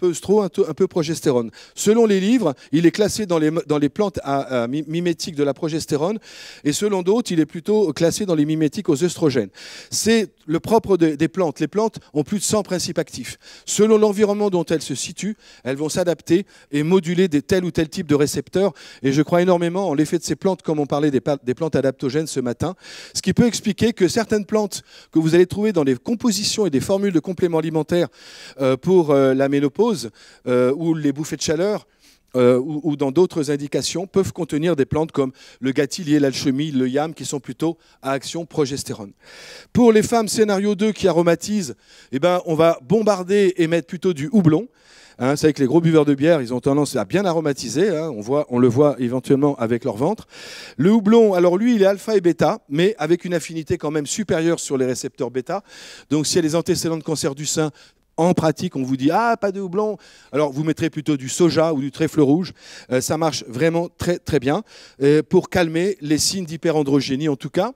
œstro, un peu progestérone. Selon les livres, il est classé dans les plantes mimétiques de la progestérone, et selon d'autres, il est plutôt classé dans les mimétiques aux œstrogènes. C'est le propre des plantes. Les plantes ont plus de 100 principes actifs. Selon l'environnement dont elles se situent, elles vont s'adapter et moduler tel ou tel type de récepteurs. Et je crois énormément en l'effet de ces plantes, comme on parlait des plantes adaptogènes ce matin, ce qui peut expliquer que certaines plantes que vous allez trouver dans des compositions et des formules de compléments alimentaires pour la ménopause ou les bouffées de chaleur ou dans d'autres indications peuvent contenir des plantes comme le gâtillier, l'alchimie, le yam qui sont plutôt à action progestérone. Pour les femmes scénario 2 qui aromatisent, eh ben, on va bombarder et mettre plutôt du houblon. Hein, c'est vrai que les gros buveurs de bière, ils ont tendance à bien aromatiser. Hein, on le voit éventuellement avec leur ventre. Le houblon, alors lui, il est alpha et bêta, mais avec une affinité quand même supérieure sur les récepteurs bêta. Donc si il y a des antécédents de cancer du sein, en pratique, on vous dit « Ah, pas de houblon !» Alors, vous mettrez plutôt du soja ou du trèfle rouge. Ça marche vraiment très, très bien pour calmer les signes d'hyperandrogénie, en tout cas.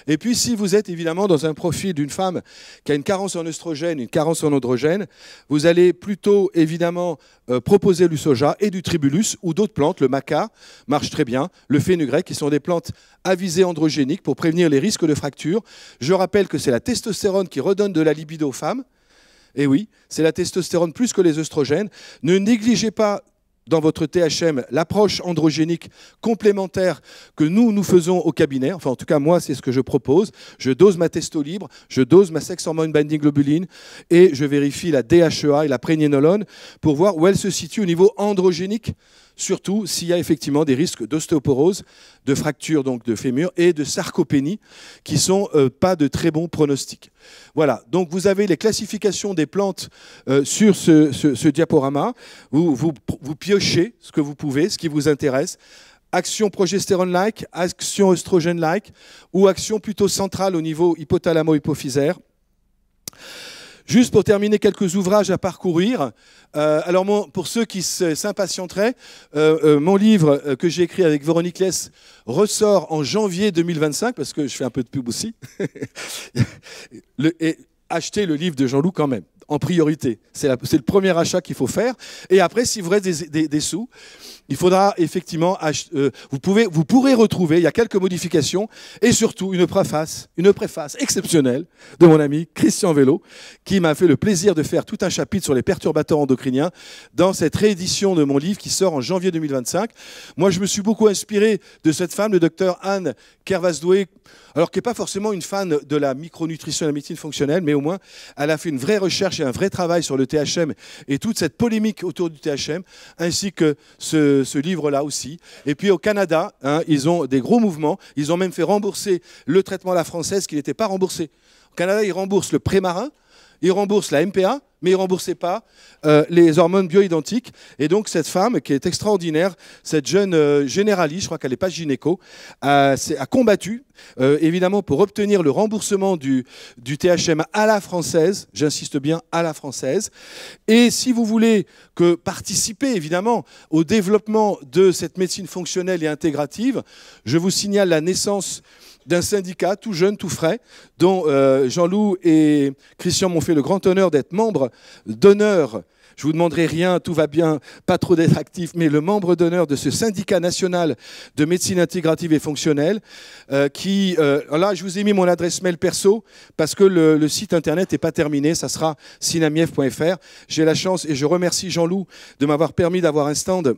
Et puis, si vous êtes évidemment dans un profil d'une femme qui a une carence en œstrogène, une carence en androgène, vous allez plutôt évidemment proposer du soja et du tribulus ou d'autres plantes. Le maca marche très bien, le fenugrec, qui sont des plantes à visée androgénique pour prévenir les risques de fracture. Je rappelle que c'est la testostérone qui redonne de la libido aux femmes. Et oui, c'est la testostérone plus que les œstrogènes. Ne négligez pas dans votre THM l'approche androgénique complémentaire que nous faisons au cabinet. Enfin, en tout cas, moi, c'est ce que je propose. Je dose ma testo libre, je dose ma sex hormone binding globulin et je vérifie la DHEA et la prégnénolone pour voir où elle se situe au niveau androgénique, surtout s'il y a effectivement des risques d'ostéoporose, de fracture donc de fémur et de sarcopénie qui sont pas de très bons pronostics. Voilà, donc vous avez les classifications des plantes sur ce diaporama. Vous piochez ce que vous pouvez, ce qui vous intéresse. Action progestérone-like, action œstrogène-like ou action plutôt centrale au niveau hypothalamo-hypophysaire. Juste pour terminer, quelques ouvrages à parcourir. Alors, pour ceux qui s'impatienteraient, mon livre que j'ai écrit avec Véronique Less ressort en janvier 2025, parce que je fais un peu de pub aussi. Et achetez le livre de Jean-Loup quand même, en priorité. C'est le premier achat qu'il faut faire. Et après, si vous reste des sous, il faudra effectivement vous pourrez retrouver, il y a quelques modifications, et surtout une préface exceptionnelle de mon ami Christian Vélo, qui m'a fait le plaisir de faire tout un chapitre sur les perturbateurs endocriniens dans cette réédition de mon livre qui sort en janvier 2025. Moi, je me suis beaucoup inspiré de cette femme, le docteur Anne Kervasdoué, alors qui n'est pas forcément une fan de la micronutrition et de la médecine fonctionnelle, mais au moins, elle a fait une vraie recherche et un vrai travail sur le THM et toute cette polémique autour du THM, ainsi que ce livre-là aussi. Et puis au Canada, hein, ils ont des gros mouvements. Ils ont même fait rembourser le traitement à la française qui n'était pas remboursé. Au Canada, ils remboursent le prémarin, ils remboursent la MPA, mais ils ne remboursaient pas les hormones bioidentiques. Et donc cette femme, qui est extraordinaire, cette jeune généraliste, je crois qu'elle n'est pas gynéco, a combattu, évidemment, pour obtenir le remboursement du THM à la française, j'insiste bien, à la française. Et si vous voulez participer, évidemment, au développement de cette médecine fonctionnelle et intégrative, je vous signale la naissance d'un syndicat tout jeune, tout frais, dont Jean-Loup et Christian m'ont fait le grand honneur d'être membres d'honneur. Je ne vous demanderai rien, tout va bien, pas trop d'être actif, mais le membre d'honneur de ce syndicat national de médecine intégrative et fonctionnelle, là, je vous ai mis mon adresse mail perso, parce que le site internet n'est pas terminé, ça sera sinamief.fr. J'ai la chance, et je remercie Jean-Loup de m'avoir permis d'avoir un stand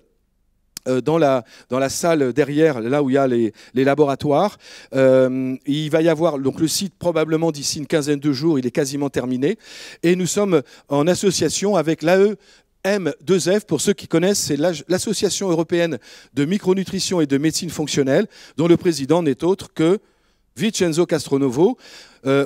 dans la salle derrière, là où il y a les laboratoires. Il va y avoir donc le site probablement d'ici une quinzaine de jours, il est quasiment terminé. Et nous sommes en association avec l'AE M2F, pour ceux qui connaissent, c'est l'Association européenne de micronutrition et de médecine fonctionnelle, dont le président n'est autre que Vincenzo Castronovo.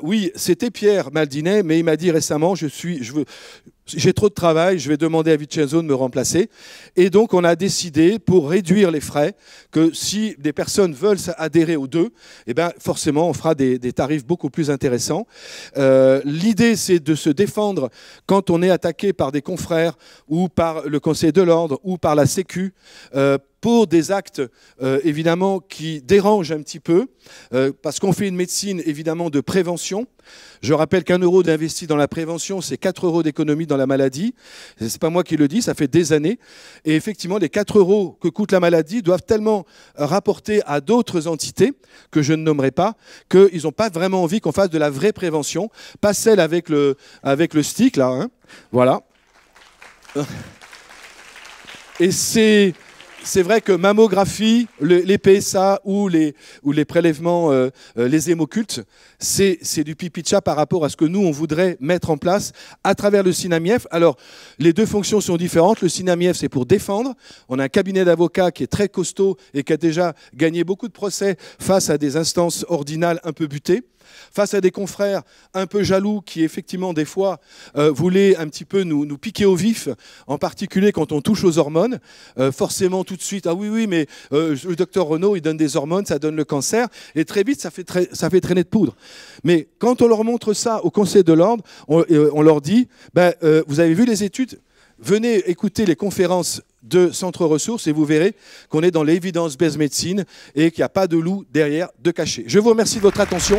Oui, c'était Pierre Maldinet, mais il m'a dit récemment, j'ai trop de travail, je vais demander à Vincenzo de me remplacer. Et donc, on a décidé, pour réduire les frais, que si des personnes veulent adhérer aux deux, eh ben, forcément, on fera des tarifs beaucoup plus intéressants. L'idée, c'est de se défendre quand on est attaqué par des confrères ou par le Conseil de l'Ordre ou par la Sécu, pour des actes, évidemment, qui dérangent un petit peu, parce qu'on fait une médecine, évidemment, de prévention. Je rappelle qu'1 euro d'investi dans la prévention, c'est 4 euros d'économie dans la maladie. Ce n'est pas moi qui le dis, ça fait des années. Et effectivement, les 4 euros que coûte la maladie doivent tellement rapporter à d'autres entités, que je ne nommerai pas, qu'ils n'ont pas vraiment envie qu'on fasse de la vraie prévention, pas celle avec le stick, là. Hein. Voilà. Et c'est vrai que mammographie, les PSA ou les prélèvements, les hémocultes, c'est du pipi de chat par rapport à ce que nous, on voudrait mettre en place à travers le SINAMIEF. Alors, les deux fonctions sont différentes. Le SINAMIEF, c'est pour défendre. On a un cabinet d'avocats qui est très costaud et qui a déjà gagné beaucoup de procès face à des instances ordinales un peu butées, face à des confrères un peu jaloux qui, effectivement, des fois, voulaient un petit peu nous piquer au vif, en particulier quand on touche aux hormones. Forcément, tout de suite, ah oui, mais le docteur Renaud, il donne des hormones, ça donne le cancer, et très vite, ça fait traîner de poudre. Mais quand on leur montre ça au Conseil de l'Ordre, on leur dit, ben, vous avez vu les études ? Venez écouter les conférences de Centre Ressources et vous verrez qu'on est dans l'evidence-based médecine et qu'il n'y a pas de loup derrière de caché. Je vous remercie de votre attention.